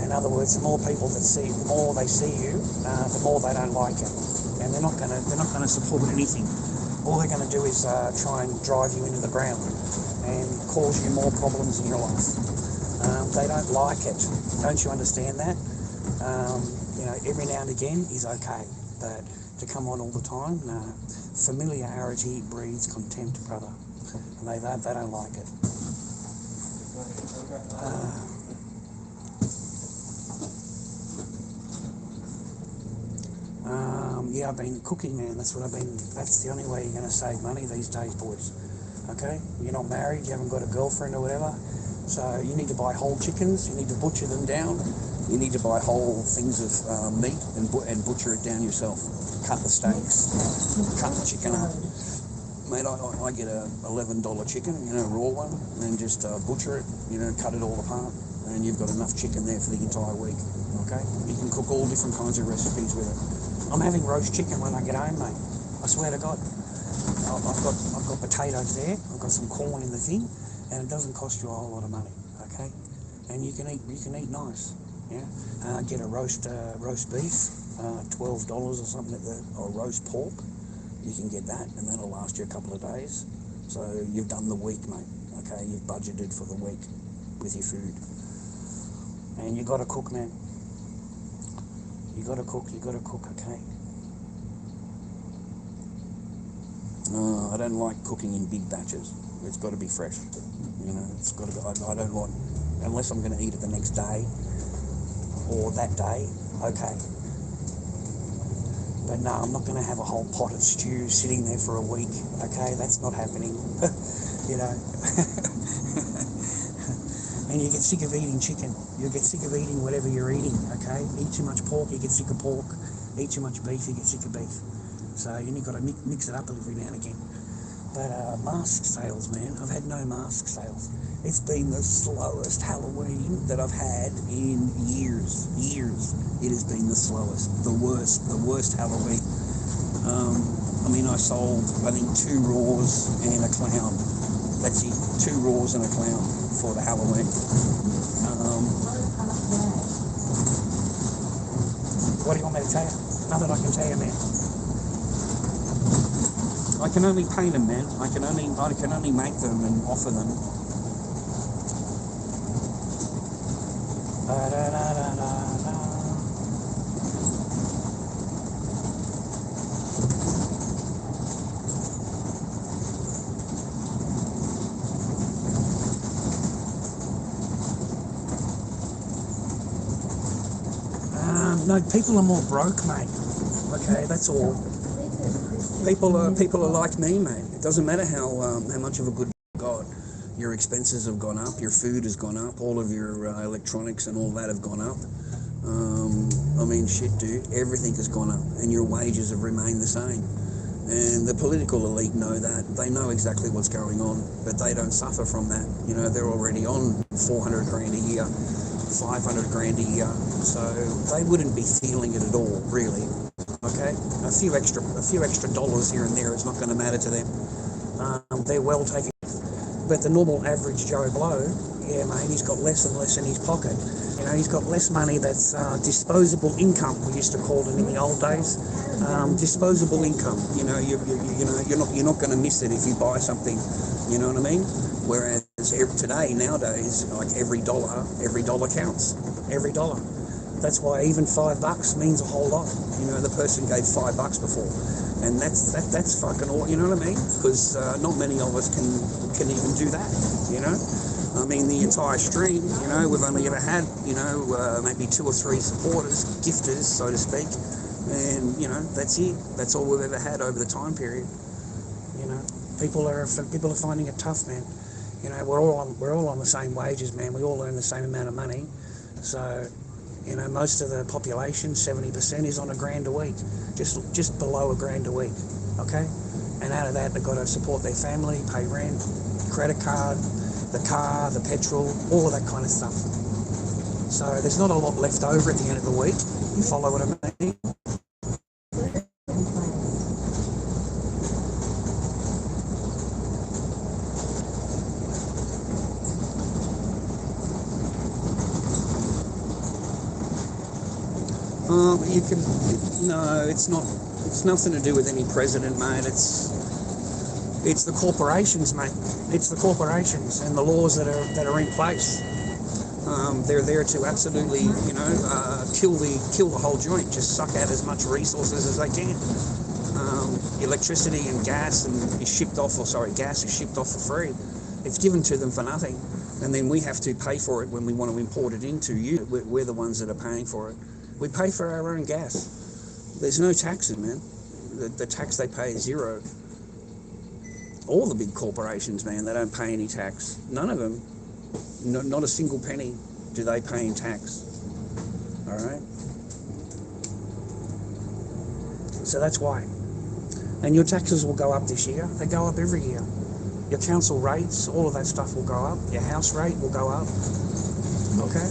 In other words, the more people that see, the more they see you, the more they don't like you, and they're not gonna support anything. All they're gonna do is try and drive you into the ground and cause you more problems in your life. They don't like it. Don't you understand that? Every now and again is okay, but to come on all the time, no. Familiarity breeds contempt, brother. And they don't like it. I've been cooking, man. That's the only way you're going to save money these days, boys. Okay? You're not married, you haven't got a girlfriend or whatever, so you need to buy whole chickens, you need to butcher them down, you need to buy whole things of meat and butcher it down yourself. Cut the steaks, cut the chicken up. Mate, I get a $11 chicken, raw one, and just butcher it, cut it all apart, and you've got enough chicken there for the entire week, okay? You can cook all different kinds of recipes with it. I'm having roast chicken when I get home, mate. I swear to God. I've got potatoes there, I've got some corn in the thing, and it doesn't cost you a whole lot of money, okay? And you can eat nice, yeah? Get a roast beef, $12 or something, or roast pork. You can get that, and that'll last you a couple of days. So you've done the week, mate, okay? You've budgeted for the week with your food. And you got to cook, man. You got to cook, okay? I don't like cooking in big batches. It's got to be fresh. It's got to be, I don't like, unless I'm going to eat it the next day or that day, okay. But no, I'm not going to have a whole pot of stew sitting there for a week, okay? That's not happening, And you get sick of eating chicken. You get sick of eating whatever you're eating, okay? Eat too much pork, you get sick of pork. Eat too much beef, you get sick of beef. So you've got to mix it up every now and again. But mask sales, man, I've had no mask sales. It's been the slowest Halloween that I've had in years. It has been the slowest, the worst Halloween. I sold, I think, 2 raws and a clown. That's it, 2 raws and a clown for the Halloween. What do you want me to tell you? Nothing I can tell you, man. I can only paint them, man. I can only make them and offer them. No, people are more broke, mate. Okay, that's all. People are like me, mate. It doesn't matter how much of a good God. Your expenses have gone up, your food has gone up, all of your electronics and all that have gone up. Shit, dude, everything has gone up, and your wages have remained the same. And the political elite know that. They know exactly what's going on, but they don't suffer from that. They're already on 400 grand a year, 500 grand a year, so they wouldn't be feeling it at all, really. Okay, a few extra dollars here and there is not going to matter to them. They're well taken. But the normal average Joe Blow, yeah, mate, he's got less and less in his pocket. He's got less money. That's disposable income, we used to call it in the old days. Disposable income. You're not going to miss it if you buy something. You know what I mean? Whereas nowadays, like every dollar counts. Every dollar. That's why even $5 means a whole lot. The person gave $5 before, and that's fucking all. You know what I mean? Because not many of us can even do that. The entire stream. We've only ever had maybe 2 or 3 supporters, gifters, so to speak, and that's it. That's all we've ever had over the time period. People are finding it tough, man. We're all on the same wages, man. We all earn the same amount of money, so. Most of the population, 70%, is on $1,000 a week, just below $1,000 a week, okay? And out of that, they've got to support their family, pay rent, credit card, the car, the petrol, all of that kind of stuff. So there's not a lot left over at the end of the week. You follow what I mean? It's not. It's nothing to do with any president, mate. It's the corporations, mate. It's the corporations and the laws that are in place. They're there to absolutely, kill the whole joint. Just suck out as much resources as they can. Electricity and gas gas is shipped off for free. It's given to them for nothing, and then we have to pay for it when we want to import it into you. We're the ones that are paying for it. We pay for our own gas. There's no taxes, man. The tax they pay is zero. All the big corporations, man, they don't pay any tax. None of them. Not a single penny do they pay in tax. All right? So that's why. And your taxes will go up this year. They go up every year. Your council rates, all of that stuff will go up. Your house rate will go up. Okay?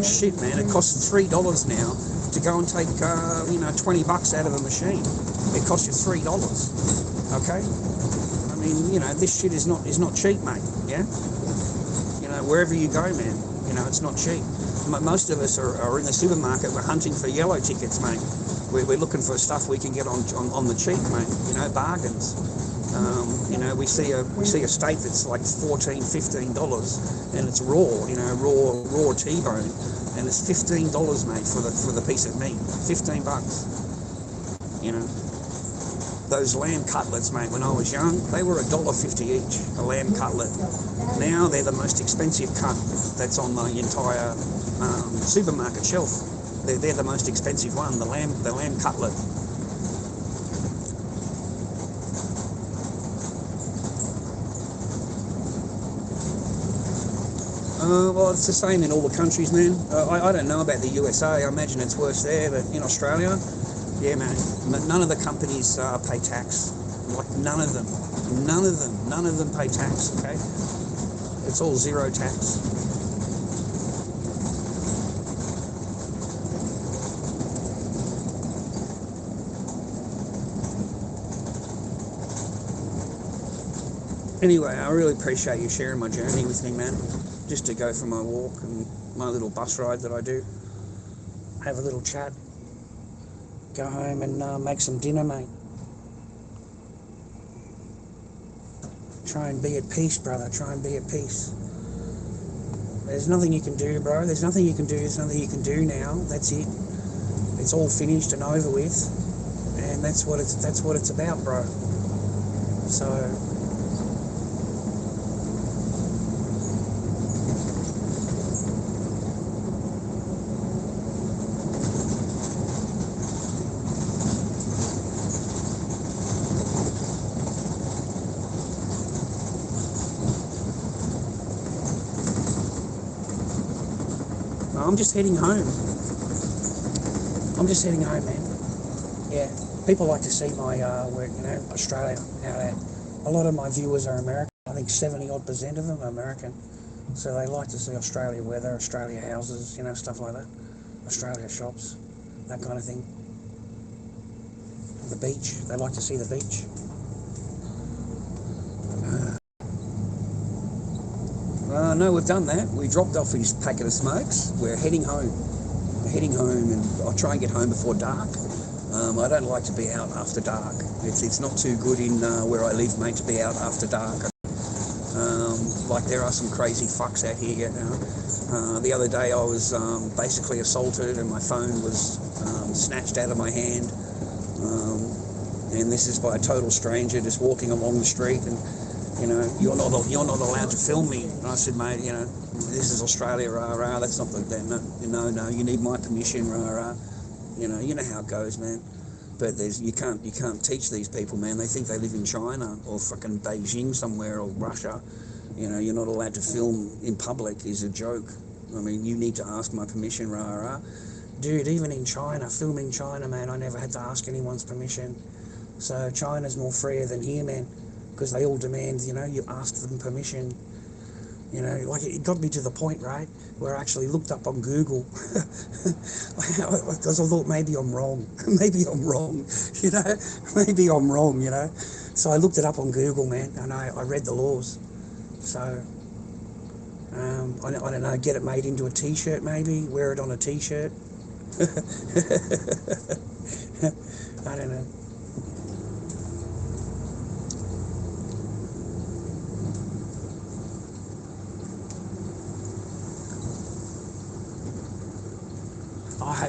Shit, man, it costs $3 now to go and take, $20 out of a machine. It costs you $3. Okay? I mean, this shit is not cheap, mate. Yeah? Wherever you go, man, it's not cheap. Most of us are in the supermarket. We're hunting for yellow tickets, mate. We're looking for stuff we can get on the cheap, mate. Bargains. We see a steak that's like $14, $15, and it's raw. Raw T-bone, and it's $15, mate, for the piece of meat. $15. Those lamb cutlets, mate, when I was young, they were $1.50 each, a lamb cutlet. Now they're the most expensive cut that's on the entire supermarket shelf. They're the most expensive one, the lamb cutlet. Well, it's the same in all the countries, man. I don't know about the USA. I imagine it's worse there, but in Australia, yeah, man, none of the companies pay tax. Like, none of them pay tax, okay? It's all zero tax. Anyway, I really appreciate you sharing my journey with me, man. Just to go for my walk and my little bus ride that I do. Have a little chat. Go home and make some dinner, mate. Try and be at peace, brother. Try and be at peace. There's nothing you can do, bro. There's nothing you can do. There's nothing you can do now. That's it. It's all finished and over with. And that's what it's about, bro. So I'm just heading home. Man. Yeah. People like to see my work, Australia. A lot of my viewers are American. I think 70-odd% of them are American. So they like to see Australia weather, Australia houses, stuff like that. Australia shops, that kind of thing. The beach. They like to see the beach. No, we've done that. We dropped off his packet of smokes. We're heading home. And I'll try and get home before dark. I don't like to be out after dark. It's not too good in where I live, mate, to be out after dark. Like, there are some crazy fucks out here. The other day I was basically assaulted and my phone was snatched out of my hand. And this is by a total stranger just walking along the street, and you're not allowed to film me. And I said, mate, this is Australia, rah rah. That's not no. You need my permission, rah rah. You know how it goes, man. But you can't teach these people, man. They think they live in China or fucking Beijing somewhere or Russia. You're not allowed to film in public is a joke. I mean, you need to ask my permission, rah rah. Dude, even in China, filming China, man, I never had to ask anyone's permission. So China's more freer than here, man. Because they all demand, you ask them permission. Like, it got me to the point, right, where I actually looked up on Google. Because I thought, maybe I'm wrong. Maybe I'm wrong, So I looked it up on Google, man, and I read the laws. So, I don't know, get it made into a T-shirt, maybe, wear it on a T-shirt. I don't know.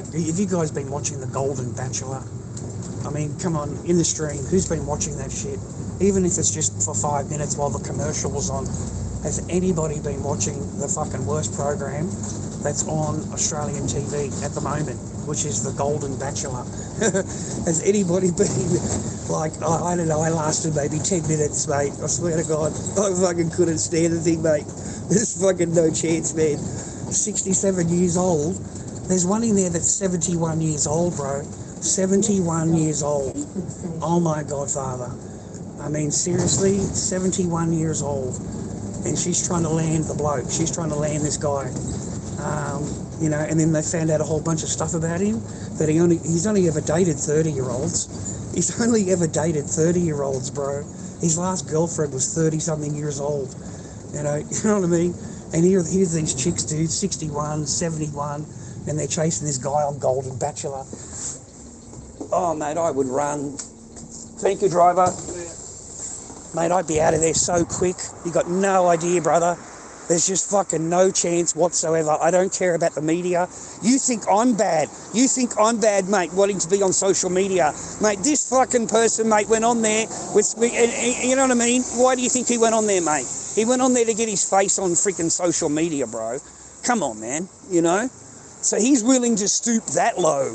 Have you guys been watching The Golden Bachelor? I mean, come on, in the stream, who's been watching that shit? Even if it's just for 5 minutes while the commercial was on. Has anybody been watching the fucking worst program that's on Australian TV at the moment, which is The Golden Bachelor? Has anybody been, like, I don't know, I lasted maybe 10 minutes, mate. I swear to God, I fucking couldn't stand the thing, mate. There's fucking no chance, man. 67 years old. There's one in there that's 71 years old, bro. 71 years old. Oh my God, Father. I mean, seriously, 71 years old. And she's trying to land the bloke. She's trying to land this guy. You know, and then they found out a whole bunch of stuff about him, that he's only ever dated 30-year-olds. He's only ever dated 30-year-olds, bro. His last girlfriend was 30-something years old. You know what I mean? And here's these chicks, dude, 61, 71, and they're chasing this guy on Golden Bachelor. Oh, mate, I would run. Thank you, driver. Mate, I'd be out of there so quick. You got no idea, brother. There's just fucking no chance whatsoever. I don't care about the media. You think I'm bad. You think I'm bad, mate, wanting to be on social media. Mate, this fucking person, mate, went on there with, and you know what I mean? Why do you think he went on there, mate? He went on there to get his face on freaking social media, bro. Come on, man, you know? So he's willing to stoop that low.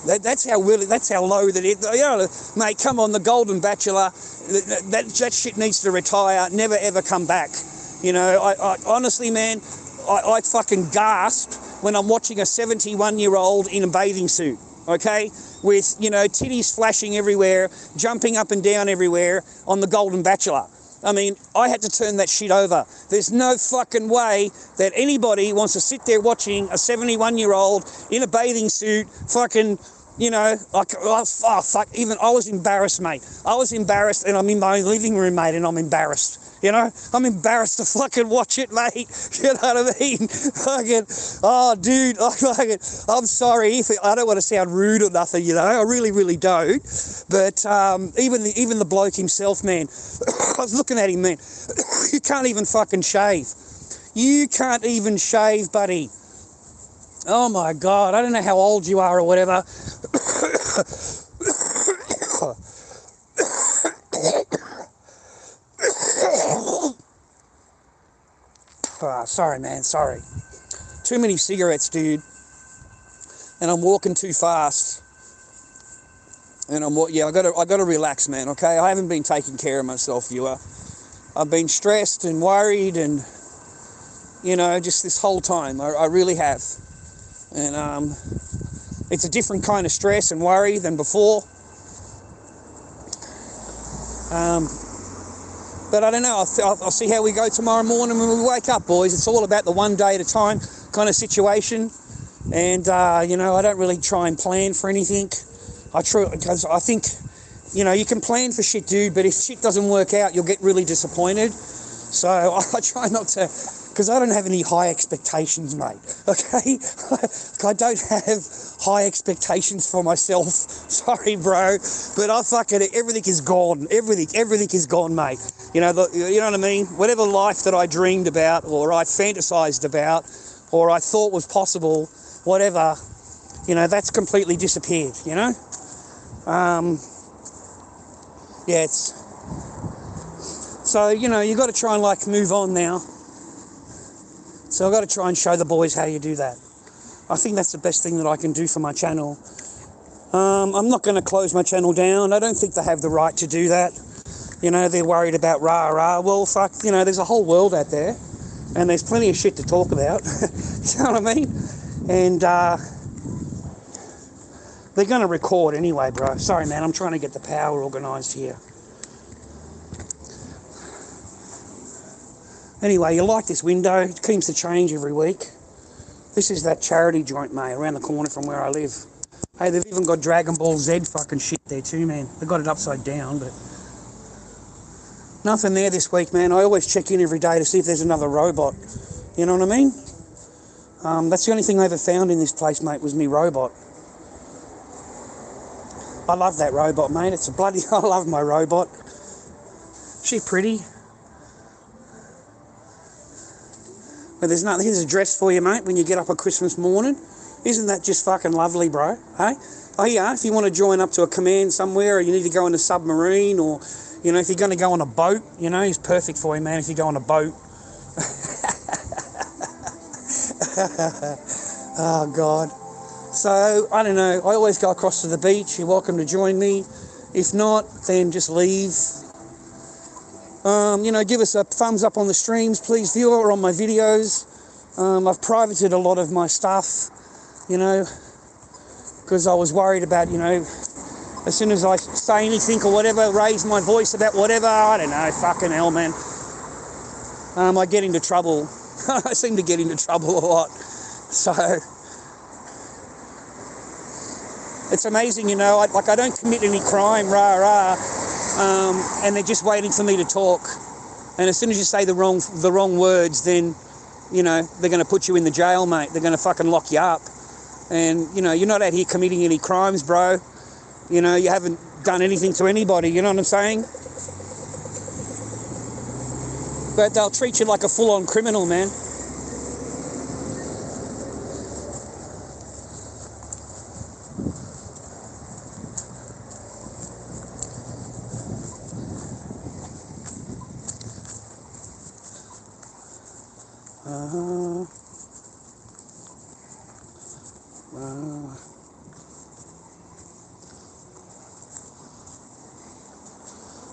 That's how low that it, you know, mate, come on, The Golden Bachelor, that shit needs to retire, never ever come back. You know, I honestly, man, I fucking gasp when I'm watching a 71-year-old in a bathing suit, okay? With, you know, titties flashing everywhere, jumping up and down everywhere on The Golden Bachelor. I mean, I had to turn that shit over. There's no fucking way that anybody wants to sit there watching a 71-year-old in a bathing suit fucking, you know, like, oh, fuck, even I was embarrassed, mate. I was embarrassed, and I'm in my own living room, mate, and I'm embarrassed. You know, I'm embarrassed to fucking watch it, mate. You know what I mean? Fucking, oh, dude, I'm sorry if I don't want to sound rude or nothing, you know. I really, really don't. But even the bloke himself, man, I was looking at him, man. You can't even fucking shave. You can't even shave, buddy. Oh my God, I don't know how old you are or whatever. Sorry, man, sorry. Too many cigarettes, dude. And I'm walking too fast. And I gotta relax, man, okay? I haven't been taking care of myself, viewer. I've been stressed and worried and, you know, just this whole time. I really have. And it's a different kind of stress and worry than before. But I don't know, I'll see how we go tomorrow morning when we wake up, boys. It's all about the one day at a time kind of situation. And, you know, I don't really try and plan for anything. Because I think, you know, you can plan for shit, dude, but if shit doesn't work out, you'll get really disappointed. So I try not to, because I don't have any high expectations, mate, okay? I don't have high expectations for myself. Sorry, bro, but everything is gone. Everything is gone, mate. You know what I mean? Whatever life that I dreamed about, or I fantasized about, or I thought was possible, whatever, you know, that's completely disappeared, you know? Yeah, so, you know, you got to try and, like, move on now. So I've got to try and show the boys how you do that. I think that's the best thing that I can do for my channel. I'm not going to close my channel down. I don't think they have the right to do that. You know, they're worried about rah-rah. Well, fuck, you know, there's a whole world out there, and there's plenty of shit to talk about. You know what I mean? And they're going to record anyway, bro. Sorry, man, I'm trying to get the power organised here. Anyway, you like this window. It keeps the change every week. This is that charity joint, mate, around the corner from where I live. Hey, they've even got Dragon Ball Z fucking shit there too, man. They got it upside down, but nothing there this week, man. I always check in every day to see if there's another robot. You know what I mean? That's the only thing I ever found in this place, mate, was me robot. I love that robot, mate. It's a bloody... I love my robot. She pretty. But there's nothing. Here's a dress for you, mate, when you get up on Christmas morning. Isn't that just fucking lovely, bro? Hey? Oh yeah, if you want to join up to a command somewhere, or you need to go in a submarine, or, you know, if you're going to go on a boat, you know, he's perfect for you, man, if you go on a boat. Oh, God. So, I don't know, I always go across to the beach. You're welcome to join me. If not, then just leave. You know, give us a thumbs up on the streams, please, viewer, or on my videos. I've privated a lot of my stuff, you know, because I was worried about, you know, as soon as I say anything or whatever, raise my voice about whatever, I don't know, fucking hell, man. I get into trouble. I seem to get into trouble a lot. So, it's amazing, you know, I don't commit any crime, and they're just waiting for me to talk. And as soon as you say the wrong words, then, you know, they're going to put you in the jail, mate. They're going to fucking lock you up. And, you know, you're not out here committing any crimes, bro. You know, you haven't done anything to anybody, you know what I'm saying? But they'll treat you like a full-on criminal, man.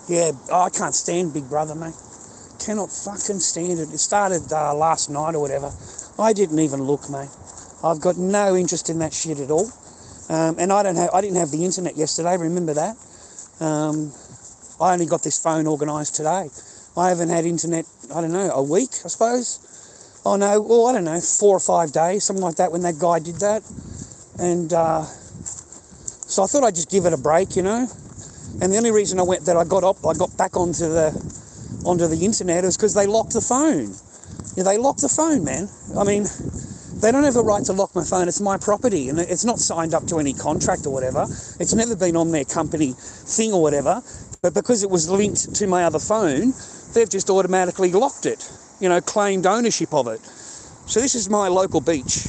Yeah, I can't stand Big Brother, mate. Cannot fucking stand it. It started last night or whatever. I didn't even look, mate. I've got no interest in that shit at all. And I didn't have the internet yesterday. Remember that? I only got this phone organised today. I haven't had internet, I don't know, a week, I suppose. Oh no, well, I don't know, 4 or 5 days, something like that, when that guy did that. And so I thought I'd just give it a break, you know. And the only reason I got back onto the internet is because they locked the phone. Yeah, they locked the phone, man. I mean, they don't have the right to lock my phone. It's my property, and it's not signed up to any contract or whatever. It's never been on their company thing or whatever. But because it was linked to my other phone, they've just automatically locked it, you know, claimed ownership of it. So this is my local beach.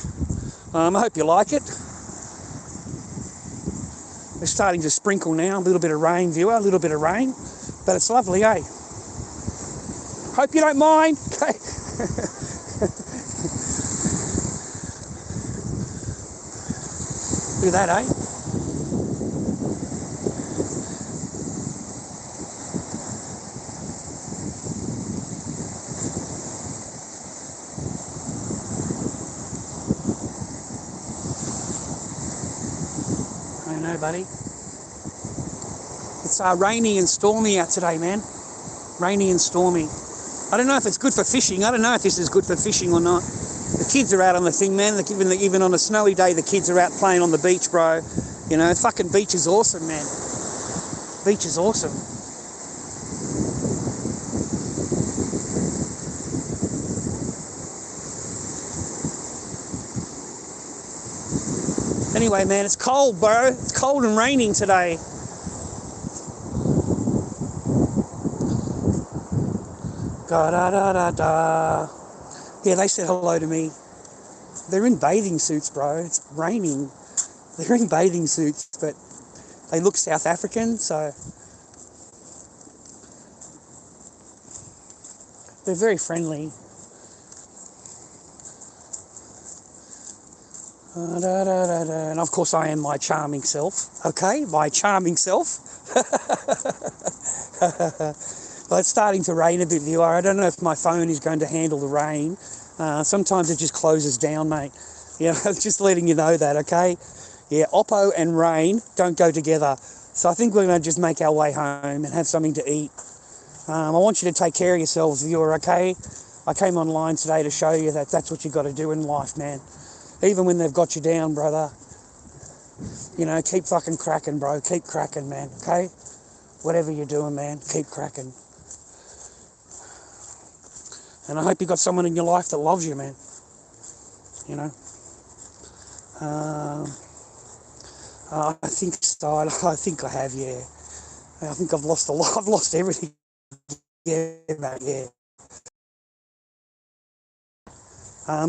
I hope you like it. It's starting to sprinkle now, a little bit of rain, viewer, a little bit of rain. But it's lovely, eh? Hope you don't mind. Okay. Look at that, eh? I know, buddy. It's rainy and stormy out today, man. Rainy and stormy. I don't know if it's good for fishing. I don't know if this is good for fishing or not. The kids are out on the thing, man. Even on a snowy day, the kids are out playing on the beach, bro. You know, fucking beach is awesome, man. Beach is awesome. Anyway, man, it's cold, bro. It's cold and raining today. Da-da-da-da-da. Yeah, they said hello to me. They're in bathing suits, bro. It's raining. They're in bathing suits, but they look South African, so they're very friendly. And of course I am my charming self, okay? My charming self. Well, it's starting to rain a bit, viewer. I don't know if my phone is going to handle the rain. Sometimes it just closes down, mate. Yeah, just letting you know that, okay? Yeah, Oppo and rain don't go together. So I think we're going to just make our way home and have something to eat. I want you to take care of yourselves, viewer, okay? I came online today to show you that that's what you got to do in life, man. Even when they've got you down, brother. You know, keep fucking cracking, bro. Keep cracking, man, okay? Whatever you're doing, man, keep cracking. And I hope you got someone in your life that loves you, man. You know? I think so. I think I have, yeah. I think I've lost a lot. I've lost everything. Yeah, mate, yeah.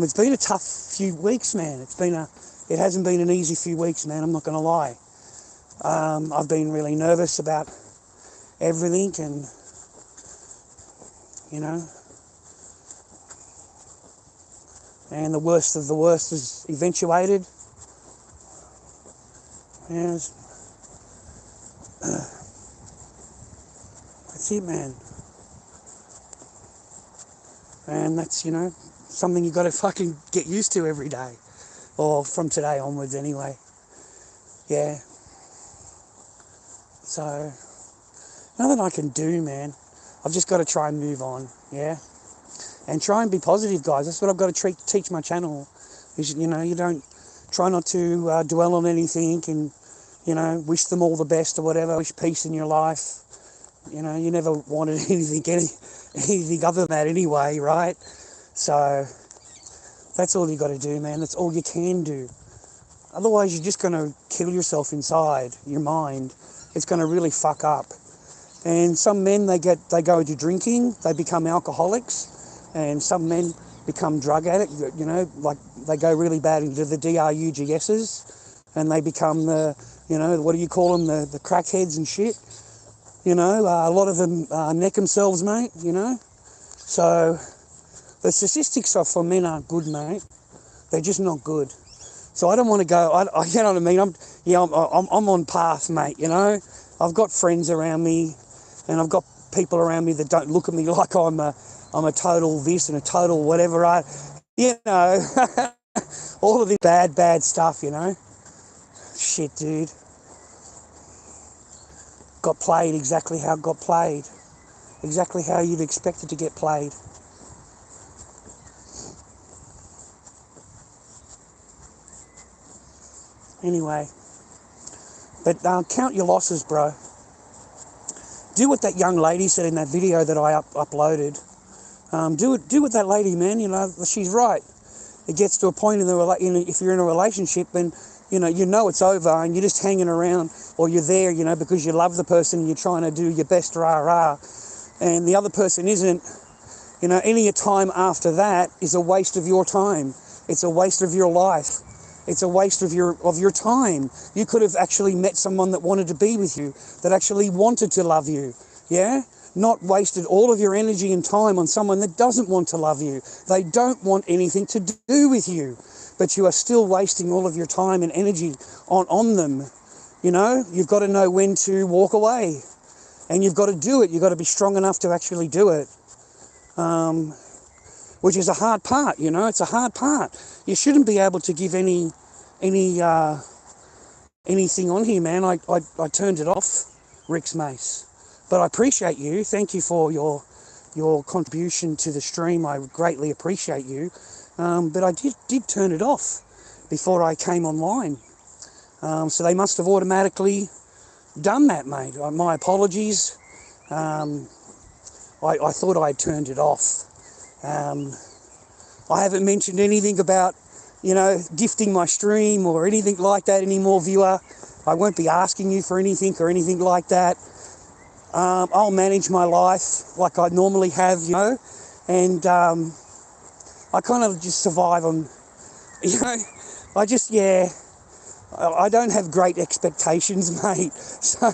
It's been a tough few weeks, man. It's been a it hasn't been an easy few weeks, man, I'm not going to lie. I've been really nervous about everything, and, you know, and the worst of the worst is eventuated. And that's it, man. And that's, you know, something you got to fucking get used to every day. Or from today onwards anyway. Yeah. So, nothing I can do, man. I've just got to try and move on, yeah? And try and be positive, guys. That's what I've got to teach my channel. Is, you know, you don't try not to dwell on anything and, you know, wish them all the best or whatever. Wish peace in your life. You know, you never wanted anything other than that anyway, right? So, that's all you got to do, man. That's all you can do. Otherwise, you're just going to kill yourself inside your mind. It's going to really fuck up. And some men, they go into drinking, they become alcoholics, and some men become drug addicts, you know, like they go really bad into the DRUGSs, and they become the, you know, what do you call them, the crackheads and shit. You know, a lot of them neck themselves, mate, you know. So the statistics for men aren't good, mate. They're just not good. So I don't want to go, you know what I mean? I'm on path, mate, you know. I've got friends around me, and I've got people around me that don't look at me like I'm a total this and a total whatever. You know, all of this bad stuff, you know. Shit, dude. Got played exactly how it got played. Exactly how you'd expect it to get played. Anyway. But count your losses, bro. Do what that young lady said in that video that I uploaded. Do what that lady, man. You know, she's right. It gets to a point if you're in a relationship, then you know it's over, and you're just hanging around, or you're there, you know, because you love the person and you're trying to do your best rah-rah, and the other person isn't. You know, any time after that is a waste of your time. It's a waste of your life. It's a waste of your time. You could have actually met someone that wanted to be with you, that actually wanted to love you, yeah? Not wasted all of your energy and time on someone that doesn't want to love you. They don't want anything to do with you, but you are still wasting all of your time and energy on them. You know, you've got to know when to walk away, and you've got to do it. You've got to be strong enough to actually do it. Which is a hard part, you know, it's a hard part. You shouldn't be able to give anything on here, man. I turned it off, Rick's Mace. But I appreciate you. Thank you for your contribution to the stream. I greatly appreciate you. But I did turn it off before I came online. So they must have automatically done that, mate. My apologies. I thought I had turned it off. I haven't mentioned anything about, you know, gifting my stream or anything like that anymore, viewer. I won't be asking you for anything or anything like that. I'll manage my life like I normally have, you know, and I kind of just survive on, you know, I don't have great expectations, mate. So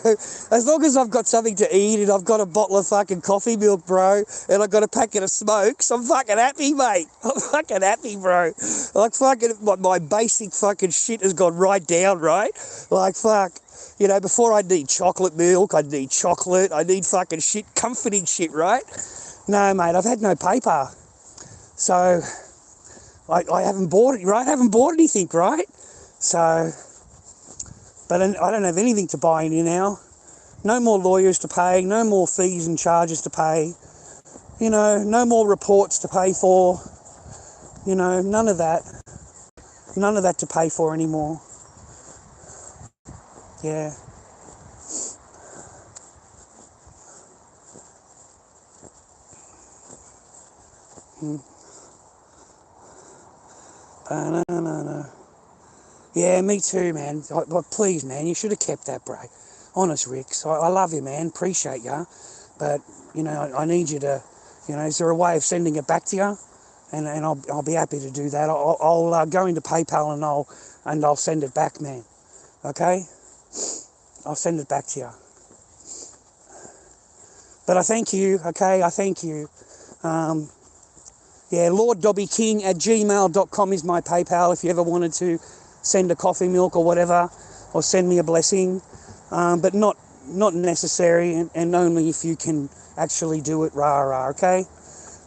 as long as I've got something to eat and I've got a bottle of fucking coffee milk, bro, and I've got a packet of smokes, I'm fucking happy, mate. I'm fucking happy, bro. Like fucking my basic fucking shit has gone right down, right? Like fuck. You know, before I'd need chocolate milk, I'd need chocolate, I need fucking shit, comforting shit, right? No, mate, I've had no paper. So I haven't bought it, right? I haven't bought anything, right? So... But I don't have anything to buy any now. No more lawyers to pay, no more fees and charges to pay. You know, no more reports to pay for. You know, none of that. None of that to pay for anymore. Yeah. No. Yeah, me too, man. But please, man, you should have kept that, bro. Honest, Rick. So I love you, man. Appreciate you. But, you know, I need you to, you know, is there a way of sending it back to you? and I'll be happy to do that. I'll go into PayPal and I'll send it back, man. Okay, I'll send it back to you. But I thank you. Okay, I thank you. lorddobbyking@gmail.com is my PayPal if you ever wanted to send a coffee milk or whatever, or send me a blessing, but not necessary, and only if you can actually do it, okay?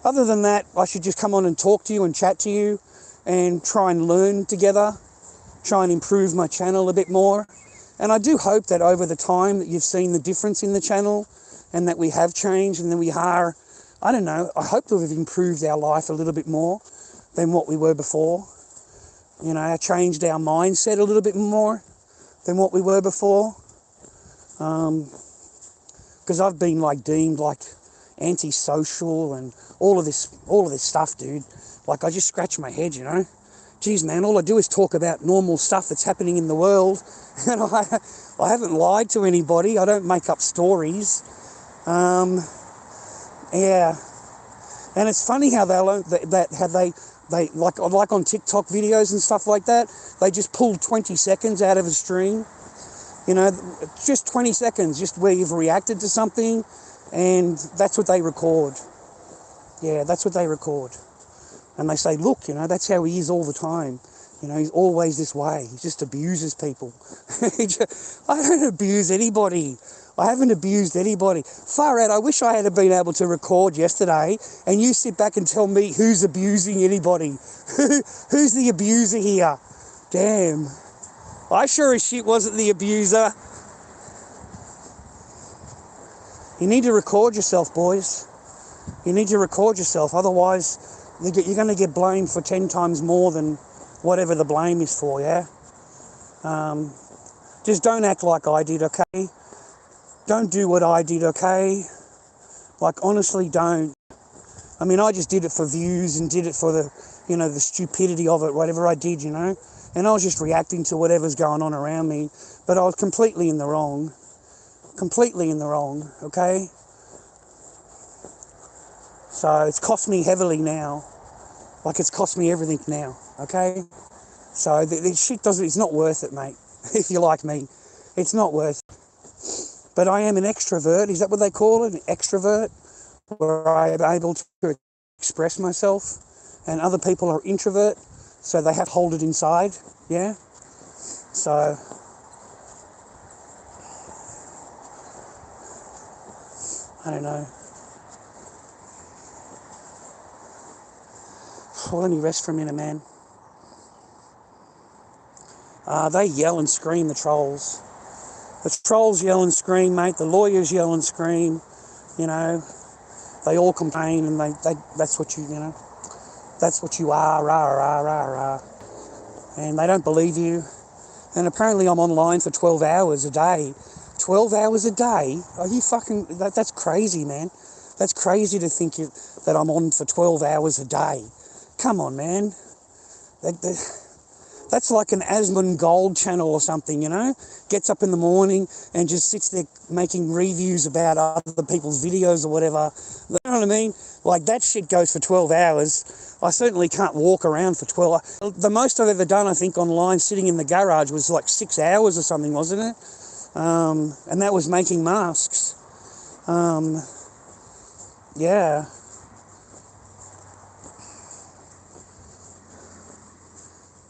Other than that, I should just come on and talk to you and chat to you and try and learn together, try and improve my channel a bit more. And I do hope that over the time that you've seen the difference in the channel and that we have changed and that we are, I don't know, I hope that we've improved our life a little bit more than what we were before. You know, changed our mindset a little bit more than what we were before. Because I've been like deemed like antisocial and all of this stuff, dude. Like I just scratch my head, you know. Geez, man, all I do is talk about normal stuff that's happening in the world, and I haven't lied to anybody. I don't make up stories. Yeah, and it's funny how they like on TikTok videos and stuff like that. They just pull 20 seconds out of a stream. You know, just 20 seconds, just where you've reacted to something, and that's what they record. Yeah, that's what they record. And they say, look, you know, that's how he is all the time. You know, he's always this way. He just abuses people. I don't abuse anybody. I haven't abused anybody. Far out, I wish I had been able to record yesterday and you sit back and tell me who's abusing anybody. Who's the abuser here? Damn. I sure as shit wasn't the abuser. You need to record yourself, boys. You need to record yourself. Otherwise, you're going to get blamed for 10 times more than whatever the blame is for, yeah? Just don't act like I did, okay? Don't do what I did, okay? Like, honestly, don't. I mean, I just did it for views and did it for the, you know, the stupidity of it, whatever I did, you know? And I was just reacting to whatever's going on around me. But I was completely in the wrong. Completely in the wrong, okay? So it's cost me heavily now. Like it's cost me everything now, okay? So the shit it's not worth it, mate. If you're like me, it's not worth it. But I am an extrovert. Is that what they call it? An extrovert? Where I am able to express myself. And other people are introvert, so they have to hold it inside, yeah? So I don't know. I'll let me rest for a minute, man. They yell and scream, the trolls. The trolls yell and scream, mate. The lawyers yell and scream. You know, they all complain, and that's what you know. That's what you are, rah. And they don't believe you. And apparently I'm online for 12 hours a day. 12 hours a day? Are you fucking... That's crazy, man. That's crazy to think that I'm on for 12 hours a day. Come on, man. That's like an Asmongold channel or something, you know? Gets up in the morning and just sits there making reviews about other people's videos or whatever. You know what I mean? Like, that shit goes for 12 hours. I certainly can't walk around for 12 hours. The most I've ever done, I think, online, sitting in the garage, was like 6 hours or something, wasn't it? And that was making masks. Yeah.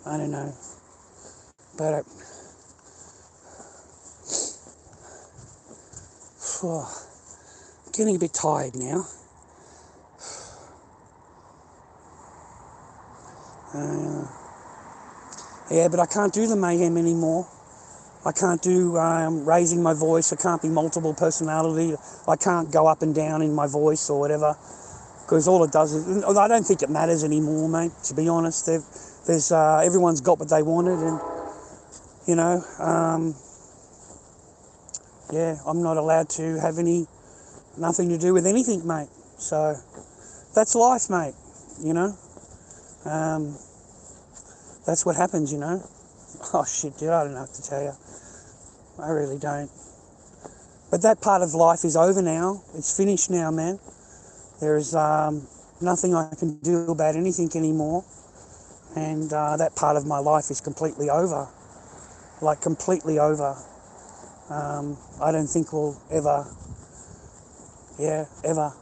I don't know. But I'm getting a bit tired now. Yeah, but I can't do the mayhem anymore. I can't do raising my voice. I can't be multiple personality. I can't go up and down in my voice or whatever. Because all it does is... I don't think it matters anymore, mate, to be honest. There's everyone's got what they wanted, and, you know, yeah, I'm not allowed to have nothing to do with anything, mate. So that's life, mate, you know. That's what happens, you know. Oh, shit, dude, I don't know what to tell you. I really don't. But that part of life is over now. It's finished now, man. There's, Nothing I can do about anything anymore. And that part of my life is completely over. Like, completely over. I don't think we'll ever, ever.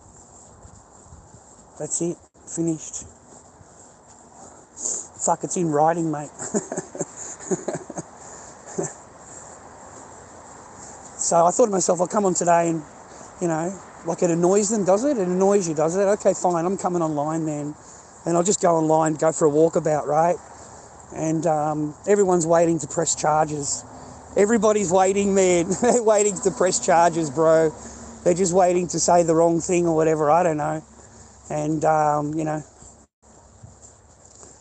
That's it. Finished. Fuck, it's in writing, mate. So I thought to myself, I'll come on today and, like, it annoys them, does it? It annoys you, does it? Okay, fine, I'm coming online then. And I'll just go online, go for a walkabout, right? And everyone's waiting to press charges. Everybody's waiting, man. They're waiting to press charges, bro. They're just waiting to say the wrong thing or whatever, I don't know. And,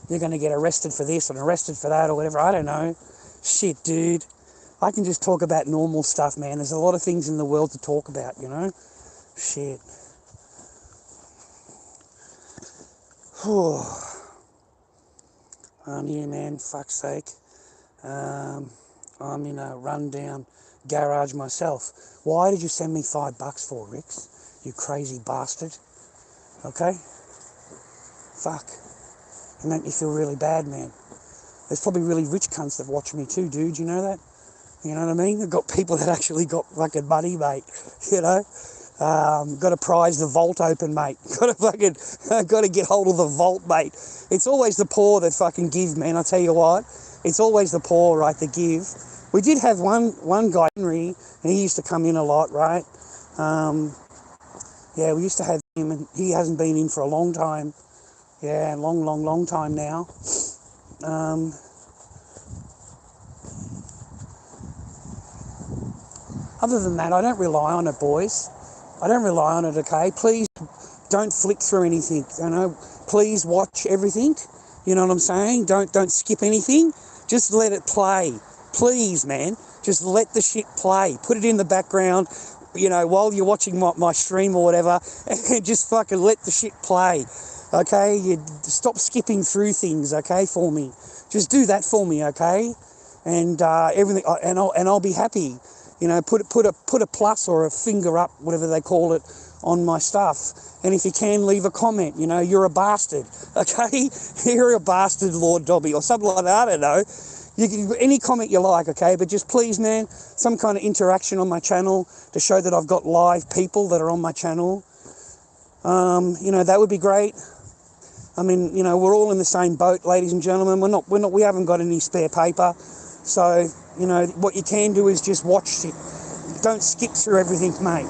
you're going to get arrested for this and arrested for that or whatever, I don't know. Shit, dude. I can just talk about normal stuff, man. There's a lot of things in the world to talk about, Shit. Yeah, man, fuck's sake. I'm in a rundown garage myself. Why did you send me $5 for, Rix? You crazy bastard. Okay? Fuck. It made me feel really bad, man. There's probably really rich cunts that watch me too, dude. You know that? You know what I mean? I've got people that actually got fucking money, mate. Got to prize the vault open, mate. Got to get hold of the vault, mate. It's always the poor that fucking give, man. I tell you what, it's always the poor, right, that give. We did have one guy, Henry, and he used to come in a lot, right? We used to have him, and he hasn't been in for a long time. Yeah, long time now. Other than that, I don't rely on it, boys. I don't rely on it, okay? Please don't flick through anything, Please watch everything, you know what I'm saying? Don't skip anything. Just let it play. Please, man. Just let the shit play. Put it in the background, while you're watching my stream or whatever, and just fucking let the shit play, okay? You stop skipping through things, okay, for me. Just do that for me, okay? And everything, and I'll be happy. Put a plus or a finger up, whatever they call it, on my stuff. And if you can, leave a comment. You're a bastard, okay? You're a bastard, Lord Dobby, or something like that. I don't know. You can any comment you like, okay? But just please, man, some kind of interaction on my channel to show that I've got live people that are on my channel. That would be great. I mean, we're all in the same boat, ladies and gentlemen. We haven't got any spare paper. So, what you can do is just watch shit. Don't skip through everything, mate.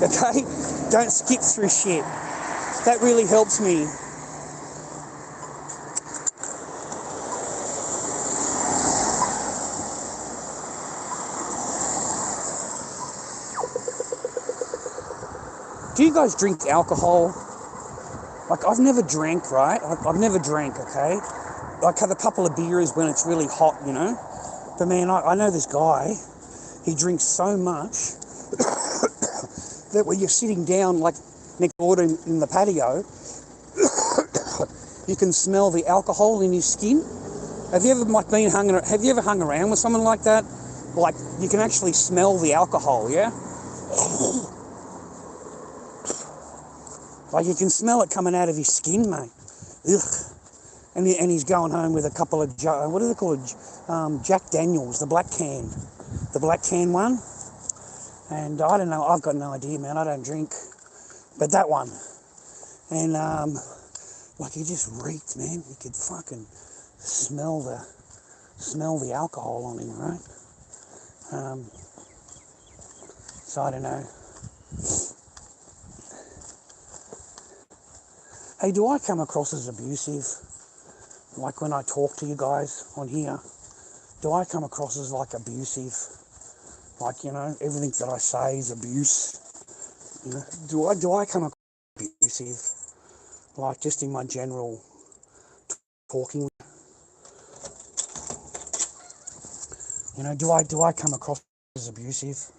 Okay? Don't skip through shit. That really helps me. Do you guys drink alcohol? Like, I've never drank, right? I've never drank, okay? Like, have a couple of beers when it's really hot, But, man, I know this guy. He drinks so much that when you're sitting down, like, next door in the patio, you can smell the alcohol in his skin. Have you ever hung around with someone like that? Like, you can actually smell the alcohol, yeah? Like, you can smell it coming out of his skin, mate. Ugh. And he's going home with a couple of, what do they call it? Jack Daniels, the black can one. And I don't know, I've got no idea, man. I don't drink. But that one. And, like, he just reeked, man. You could fucking smell the alcohol on him, right? So I don't know. Hey, do I come across as abusive? Like, when I talk to you guys on here, do I come across as, like, abusive? Like, everything that I say is abuse. Do I come across as abusive? Like, just in my general talking, do I come across as abusive?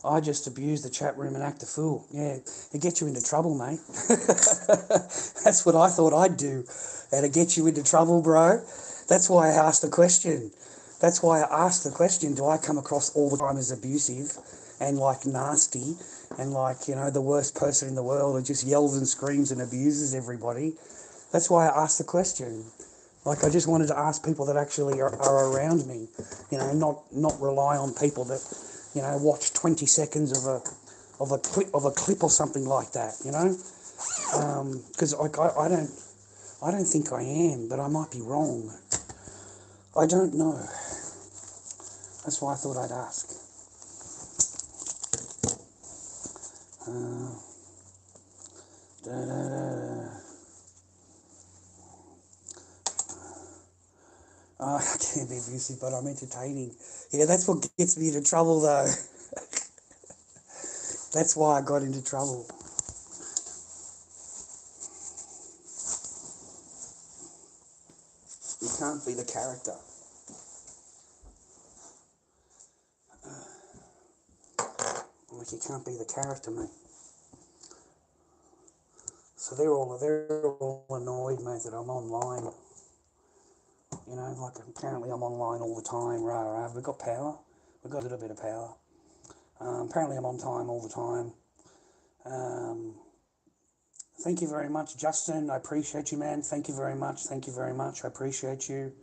I just abuse the chat room and act a fool. Yeah, it gets you into trouble, mate. That's what I thought I'd do. And it gets you into trouble, bro. That's why I asked the question. That's why I asked the question. Do I come across all the time as abusive and like nasty and like, the worst person in the world who just yells and screams and abuses everybody? That's why I asked the question. Like, I just wanted to ask people that actually are around me, not rely on people that, watch 20 seconds of a clip or something like that, because I don't think I am, but I might be wrong. I don't know. That's why I thought I'd ask. Da, da, da. Oh, I can't be abusive, but I'm entertaining. Yeah, that's what gets me into trouble, though. That's why I got into trouble. You can't be the character. Like, you can't be the character, mate. So they're all annoyed, mate, that I'm online. Like, apparently I'm online all the time. Rah, rah. We've got power. We've got a little bit of power. Apparently I'm on time all the time. Thank you very much, Justin. I appreciate you, man. Thank you very much. Thank you very much. I appreciate you.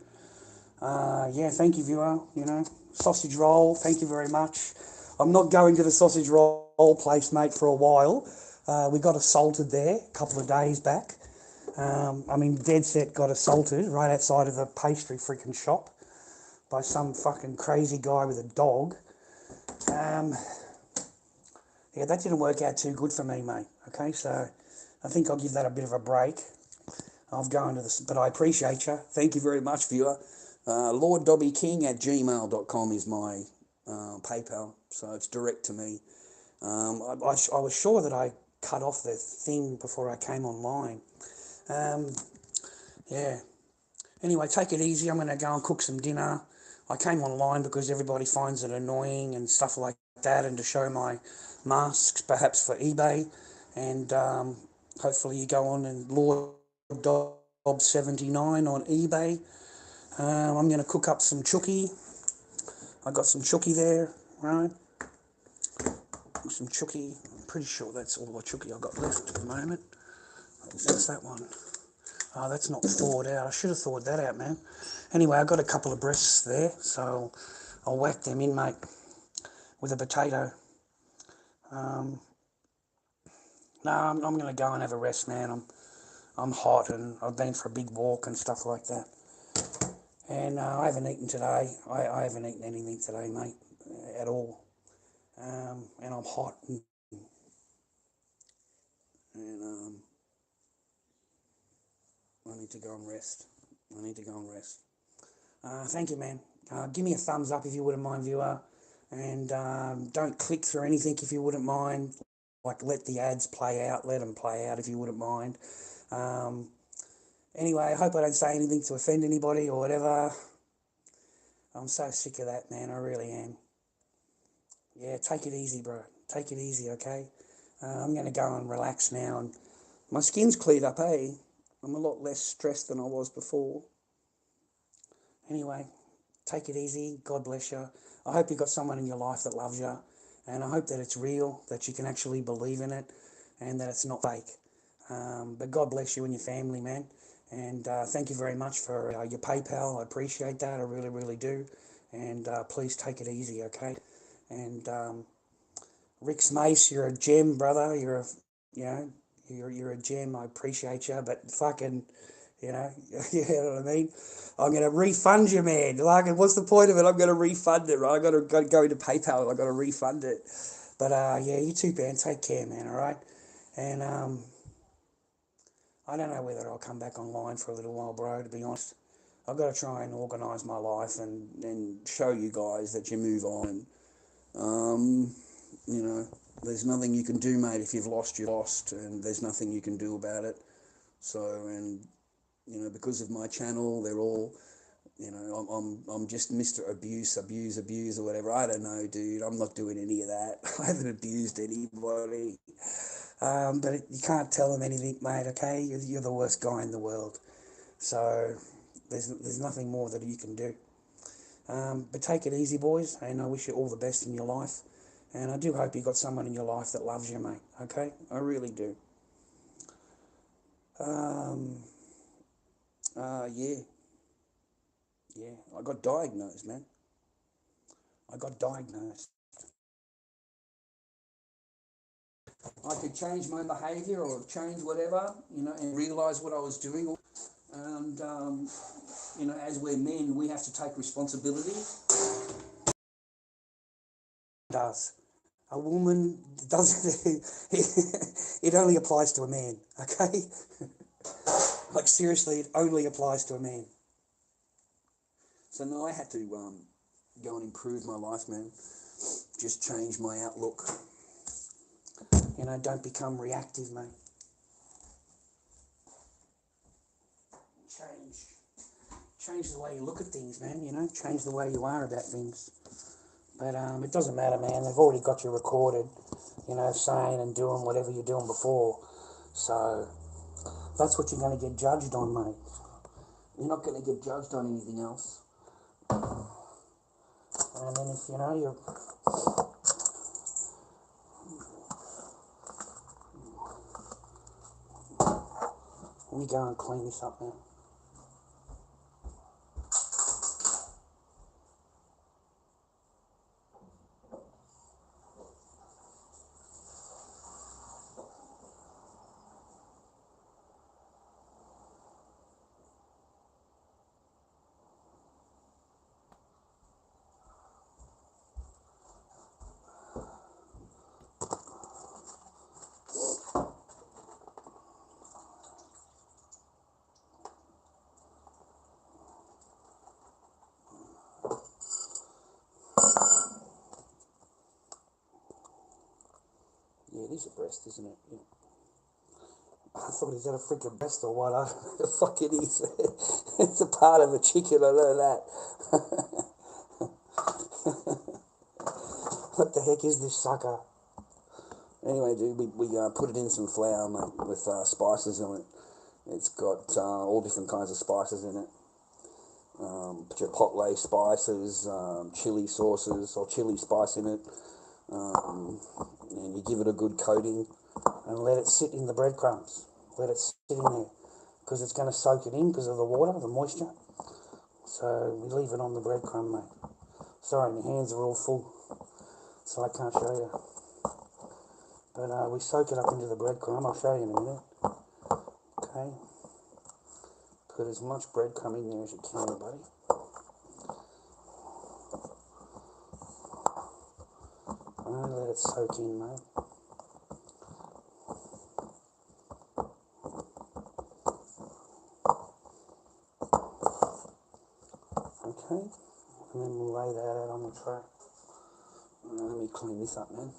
Yeah, thank you, viewer. Sausage roll. Thank you very much. I'm not going to the sausage roll place, mate, for a while. We got assaulted there a couple of days back. Dead set got assaulted right outside of the pastry freaking shop by some fucking crazy guy with a dog. Yeah, that didn't work out too good for me, mate. Okay, so I think I'll give that a bit of a break. I've gone to this, but I appreciate you. Thank you very much, viewer. lorddobbyking@gmail.com is my PayPal, so it's direct to me. I was sure that I cut off the thing before I came online. Yeah. Anyway, take it easy. I'm going to go and cook some dinner. I came online because everybody finds it annoying and stuff like that, and to show my masks, perhaps for eBay. And hopefully you go on and lorddobby79 on eBay. I'm going to cook up some chooky. I got some chooky there, right? Some chooky. I'm pretty sure that's all the chooky I've got left at the moment. What's that one? Oh, that's not thawed out. I should have thawed that out, man. Anyway, I got a couple of breasts there, so I'll whack them in, mate, with a potato. No, I'm going to go and have a rest, man. I'm hot and I've been for a big walk and stuff like that. And I haven't eaten today. I haven't eaten anything today, mate, at all. And I'm hot. And I need to go and rest. Thank you, man. Give me a thumbs up if you wouldn't mind, viewer. And don't click through anything if you wouldn't mind. Like, let the ads play out. Let them play out if you wouldn't mind. Anyway, I hope I don't say anything to offend anybody or whatever. I'm so sick of that, man. I really am. Yeah, take it easy, bro. Take it easy, okay? I'm going to go and relax now. And my skin's cleared up, eh? I'm a lot less stressed than I was before. Anyway, take it easy. God bless you. I hope you've got someone in your life that loves you. And I hope that it's real, that you can actually believe in it, and that it's not fake. But God bless you and your family, man. And thank you very much for your PayPal. I appreciate that. I really, really do. And please take it easy, okay? And Rick's Mace, you're a gem, brother. You're a gem. I appreciate you. But fucking, you know what I mean? I'm going to refund you, man. Like, what's the point of it? I'm going to refund it, right? I got to go into PayPal. I got to refund it. But yeah, you too, man. Take care, man. All right. And I don't know whether I'll come back online for a little while, bro. To be honest, I've got to try and organise my life and show you guys that you move on. There's nothing you can do, mate. If you've lost, you're lost, and there's nothing you can do about it. So, and because of my channel, they're all, I'm just Mr. Abuse, or whatever. I don't know, dude. I'm not doing any of that. I haven't abused anybody. But you can't tell them anything, mate, okay? You're the worst guy in the world. So, There's nothing more that you can do. But take it easy, boys, and I wish you all the best in your life. And I do hope you got someone in your life that loves you, mate. Okay, I really do. Yeah, I got diagnosed, man. I got diagnosed. I could change my behaviour or change whatever, and realise what I was doing. And, as we're men, we have to take responsibility. Does. A woman doesn't, it only applies to a man, okay? Like, seriously, it only applies to a man. So now I had to go and improve my life, man. Just change my outlook. Don't become reactive, mate. Change the way you look at things, man, change the way you are about things. But it doesn't matter, man. They've already got you recorded, saying and doing whatever you're doing before. So that's what you're going to get judged on, mate. You're not going to get judged on anything else. And then if, you're... Let me go and clean this up, man. Yeah, it is a breast, isn't it? Yeah. I thought, is that a freaking breast or what? The fuck it is. It's a part of a chicken, I know that. What the heck is this sucker? Anyway, dude, we put it in some flour, mate, with spices on it. It's got all different kinds of spices in it. Chipotle spices, chili sauces, or chili spice in it. And you give it a good coating and let it sit in the breadcrumbs. Let it sit in there because it's going to soak it in because of the water, the moisture. So we leave it on the breadcrumb, mate. Sorry, my hands are all full, so I can't show you. But we soak it up into the breadcrumb. I'll show you in a minute. Okay. Put as much breadcrumb in there as you can, buddy. And let it soak in, mate. Okay, and then we'll lay that out on the tray. Let me clean this up, man.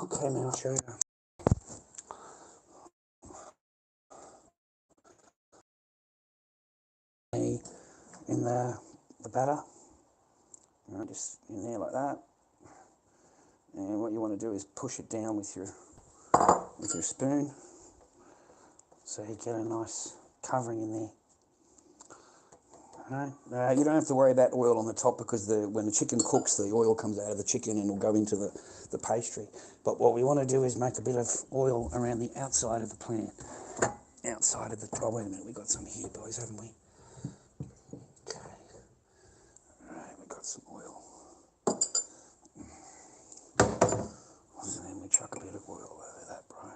Okay, man, I'll show you. In the batter, just in there like that. And what you want to do is push it down with your spoon, so you get a nice covering in there. You don't have to worry about oil on the top because when the chicken cooks, the oil comes out of the chicken and it'll go into the pastry. But what we want to do is make a bit of oil around the outside of the plant. Outside of the... Oh, wait a minute. We got some here, boys, haven't we? Okay. All right, we got some oil. And then we chuck a bit of oil over that, bro.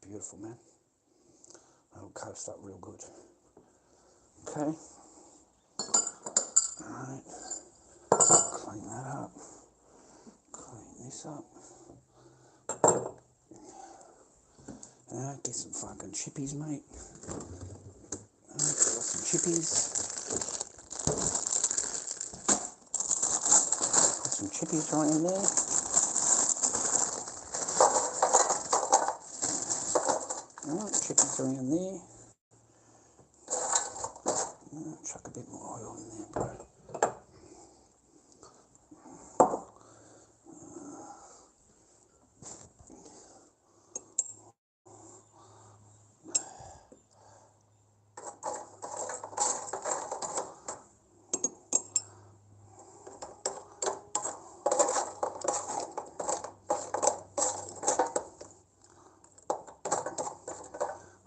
beautiful, man. That'll coast up real good. Okay. Alright. Clean that up. Clean this up. Get some fucking chippies, mate. Got some chippies. Put some chippies right in there. Alright, chippies around there. Chuck a bit more oil in there, bro.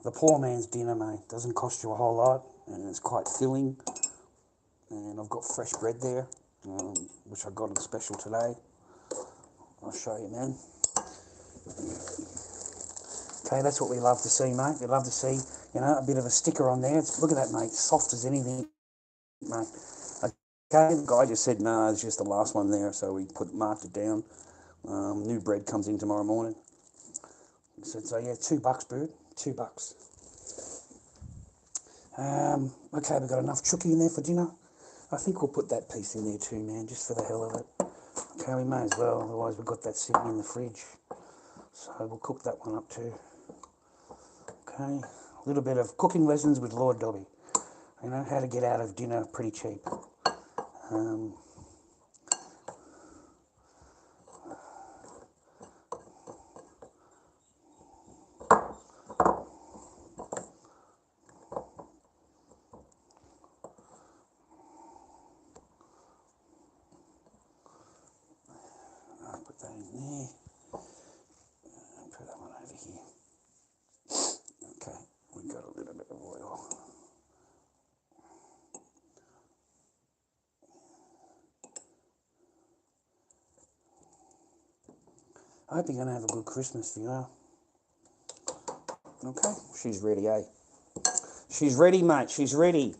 The poor man's dinner, mate. Doesn't cost you a whole lot, and it's quite filling. And I've got fresh bread there, which I got on special today. I'll show you, man. Okay, that's what we love to see, mate. We love to see, you know, a bit of a sticker on there. Look at that, mate. Soft as anything, mate. Okay, the guy just said, no, it's just the last one there, so we marked it down. New bread comes in tomorrow morning. So yeah, $2, bird. $2. Okay, we've got enough chooky in there for dinner. I think we'll put that piece in there too, man, just for the hell of it. Okay, we may as well, otherwise we've got that sitting in the fridge. So we'll cook that one up too. Okay, a little bit of cooking lessons with Lord Dobby. You know, how to get out of dinner pretty cheap. I'll put that in there. And put that one over here. Okay, we've got a little bit of oil. I hope you're going to have a good Christmas, Fiona. Okay, she's ready, eh? She's ready, mate. She's ready.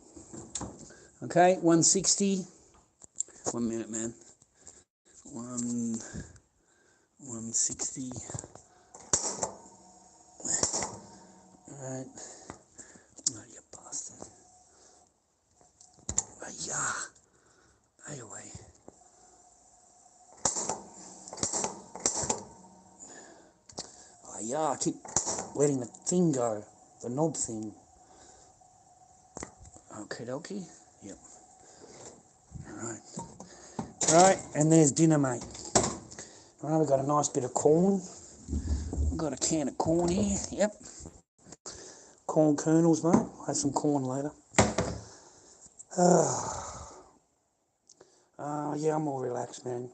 Okay, 160. 1 minute, man. 160. Alright. Oh, you bastard. Yeah. Hey, away. Oh, yeah, I keep letting the thing go. The knob thing. Okay, dokie. Yep. Alright. Right, and there's dinner, mate. Alright, we've got a nice bit of corn. We've got a can of corn here. Yep. Corn kernels, mate. I'll have some corn later. Yeah, I'm all relaxed, man.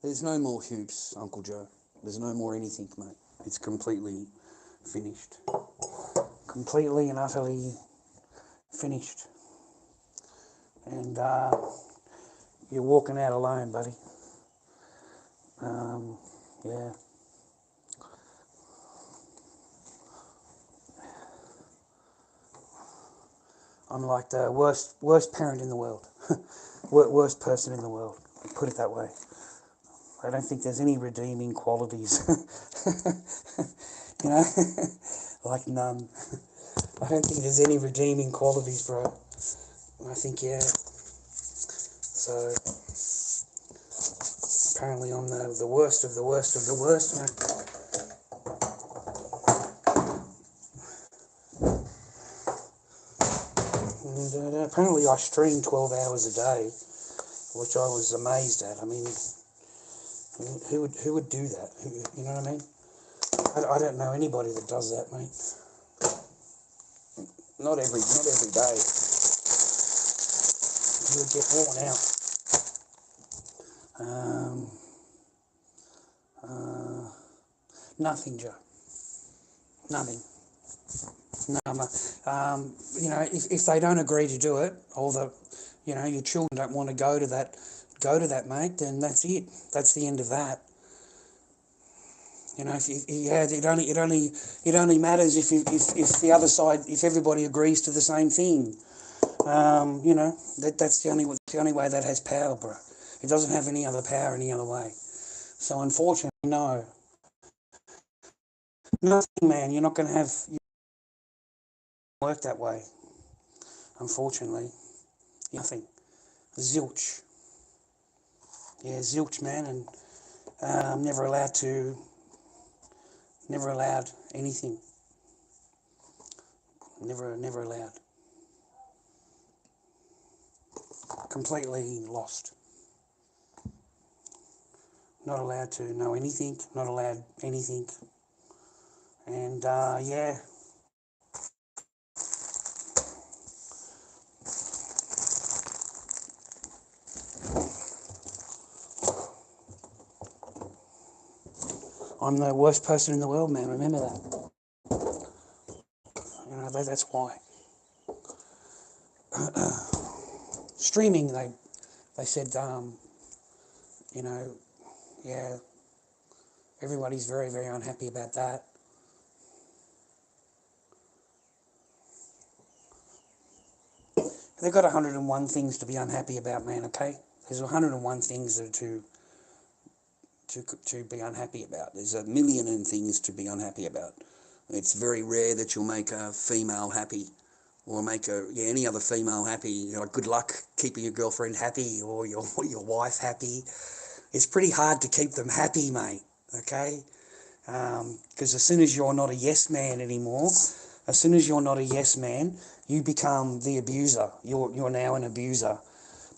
There's no more hoops, Uncle Joe. There's no more anything, mate. It's completely finished. Completely and utterly finished. And you're walking out alone, buddy. Yeah. I'm like the worst parent in the world. Worst person in the world. Put it that way. I don't think there's any redeeming qualities. You know? Like none. I don't think there's any redeeming qualities, bro. I think, yeah. So, apparently I'm the worst of the worst of the worst, mate. And apparently I stream 12 hours a day, which I was amazed at. I mean, who would do that? You know what I mean? I don't know anybody that does that, mate. Not every day. You would get worn out. Nothing, Joe. Nothing. No, you know, if they don't agree to do it, or your children don't want to go to that, mate, then that's it. That's the end of that. You know, it only matters if the other side, if everybody agrees to the same thing. You know, that's the only way that has power, bro. It doesn't have any other power any other way. So unfortunately, no, nothing, man. You're not going to have work that way. Unfortunately, nothing. Zilch. Yeah, zilch, man, and never allowed anything. Never allowed. Completely lost. Not allowed to know anything. Not allowed anything. And yeah. I'm the worst person in the world, man. Remember that. You know, that's why. Streaming, they said, you know, yeah, everybody's very, very unhappy about that. They've got 101 things to be unhappy about, man, okay? There's 101 things to be unhappy about. There's a million and things to be unhappy about. It's very rare that you'll make a female happy or make any other female happy. You know, good luck keeping your girlfriend happy or your wife happy. It's pretty hard to keep them happy, mate, okay? Because as soon as you're not a yes man anymore, you become the abuser. You're now an abuser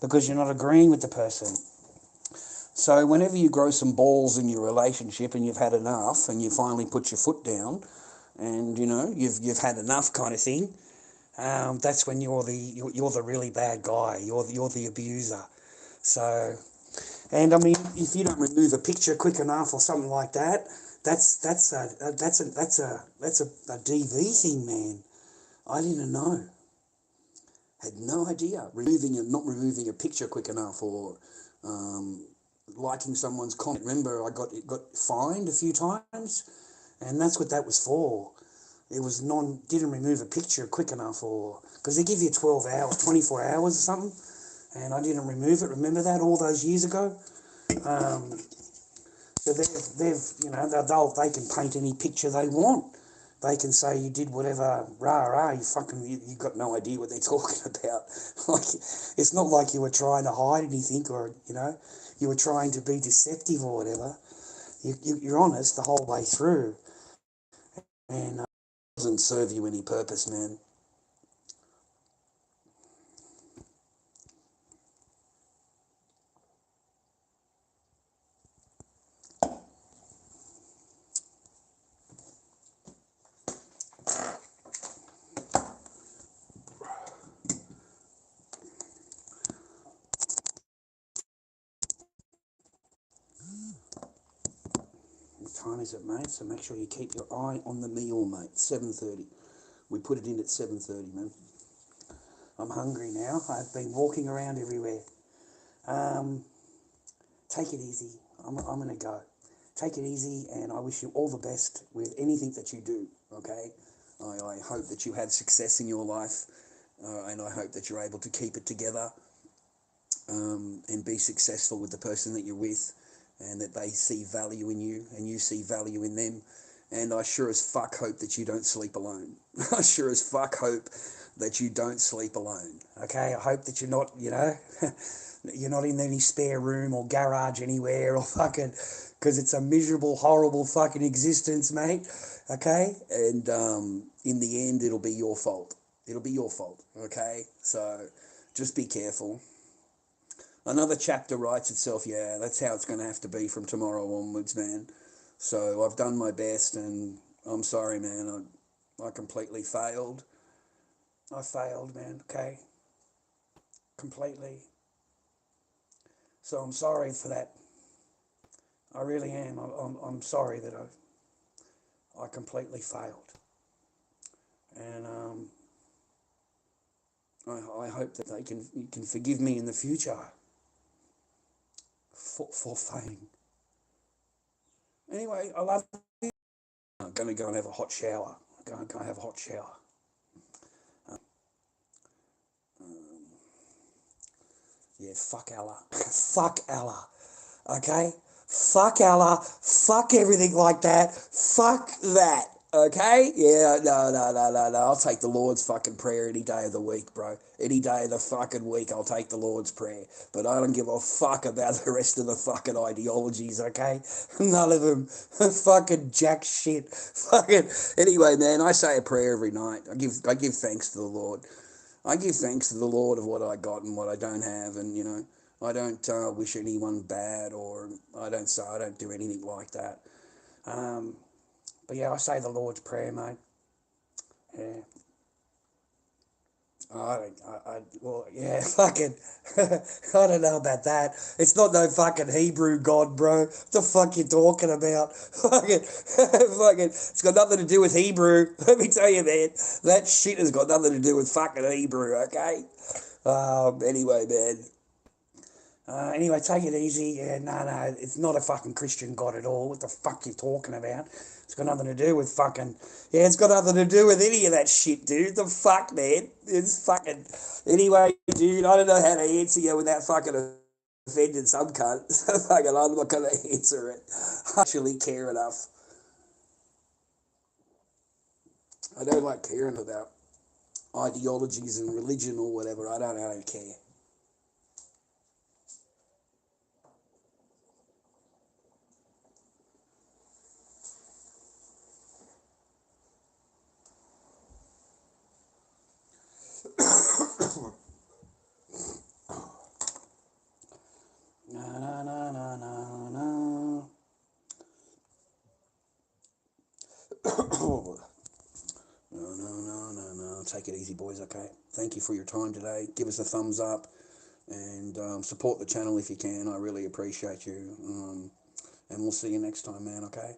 because you're not agreeing with the person. So whenever you grow some balls in your relationship and you've had enough and you finally put your foot down and, you know, you've had enough kind of thing, that's when you're the really bad guy. You're the abuser. So, and I mean, if you don't remove a picture quick enough or something like that, that's a DV thing, man. I didn't know. Had no idea. Not removing a picture quick enough or liking someone's comment. Remember, I got fined a few times, and that's what that was for. It was didn't remove a picture quick enough, or because they give you 12 hours, 24 hours or something, and I didn't remove it. Remember that all those years ago? So they can paint any picture they want. They can say you did whatever, you got no idea what they're talking about. Like, it's not like you were trying to hide anything or, you know, you were trying to be deceptive or whatever. You're honest the whole way through. And it doesn't serve you any purpose, man. What time is it, mate? So make sure you keep your eye on the meal, mate. 7:30. We put it in at 7:30, man. I'm hungry now. I've been walking around everywhere. Take it easy. I'm going to go. Take it easy, and I wish you all the best with anything that you do, okay? I hope that you have success in your life, and I hope that you're able to keep it together and be successful with the person that you're with, and that they see value in you and you see value in them. And I sure as fuck hope that you don't sleep alone. I sure as fuck hope that you don't sleep alone. Okay, I hope that you're not, you know, you're not in any spare room or garage anywhere or fucking, because it's a miserable, horrible fucking existence, mate. Okay, and in the end, it'll be your fault. It'll be your fault. Okay, so just be careful. Another chapter writes itself. Yeah, that's how it's going to have to be from tomorrow onwards, man. So I've done my best, and I'm sorry, man. I completely failed. I failed, man. Okay, completely. So I'm sorry for that. I really am. I'm sorry that I completely failed, and I hope that you can forgive me in the future for fame. Anyway, I love going to go and have a hot shower. Go and have a hot shower. Yeah, fuck Allah. Fuck Allah. Okay? Fuck Allah. Fuck everything like that. Fuck that. Okay? Yeah, no. I'll take the Lord's fucking prayer any day of the week, bro. Any day of the fucking week, I'll take the Lord's prayer. But I don't give a fuck about the rest of the fucking ideologies, okay? None of them. Fucking jack shit. Fucking. Anyway, man, I say a prayer every night. I give thanks to the Lord. I give thanks to the Lord of what I got and what I don't have, and you know, I don't wish anyone bad, or I don't do anything like that. But yeah, I say the Lord's Prayer, mate. Yeah. Well, yeah, fucking, I don't know about that. It's not no fucking Hebrew God, bro. What the fuck you talking about? Fucking, it's got nothing to do with Hebrew. Let me tell you, man, that shit has got nothing to do with fucking Hebrew, okay? Anyway, man. Anyway, take it easy. Yeah, no, it's not a fucking Christian God at all. What the fuck you talking about? It's got nothing to do with fucking... Yeah, it's got nothing to do with any of that shit, dude. The fuck, man? It's fucking... Anyway, dude, I don't know how to answer you without fucking offending some cunt. Fucking, I'm not going to answer it. I actually care enough. I don't like caring about ideologies and religion or whatever. I don't care. No. No. Take it easy, boys, okay? Thank you for your time today. Give us a thumbs up and support the channel if you can. I really appreciate you. And we'll see you next time, man, okay?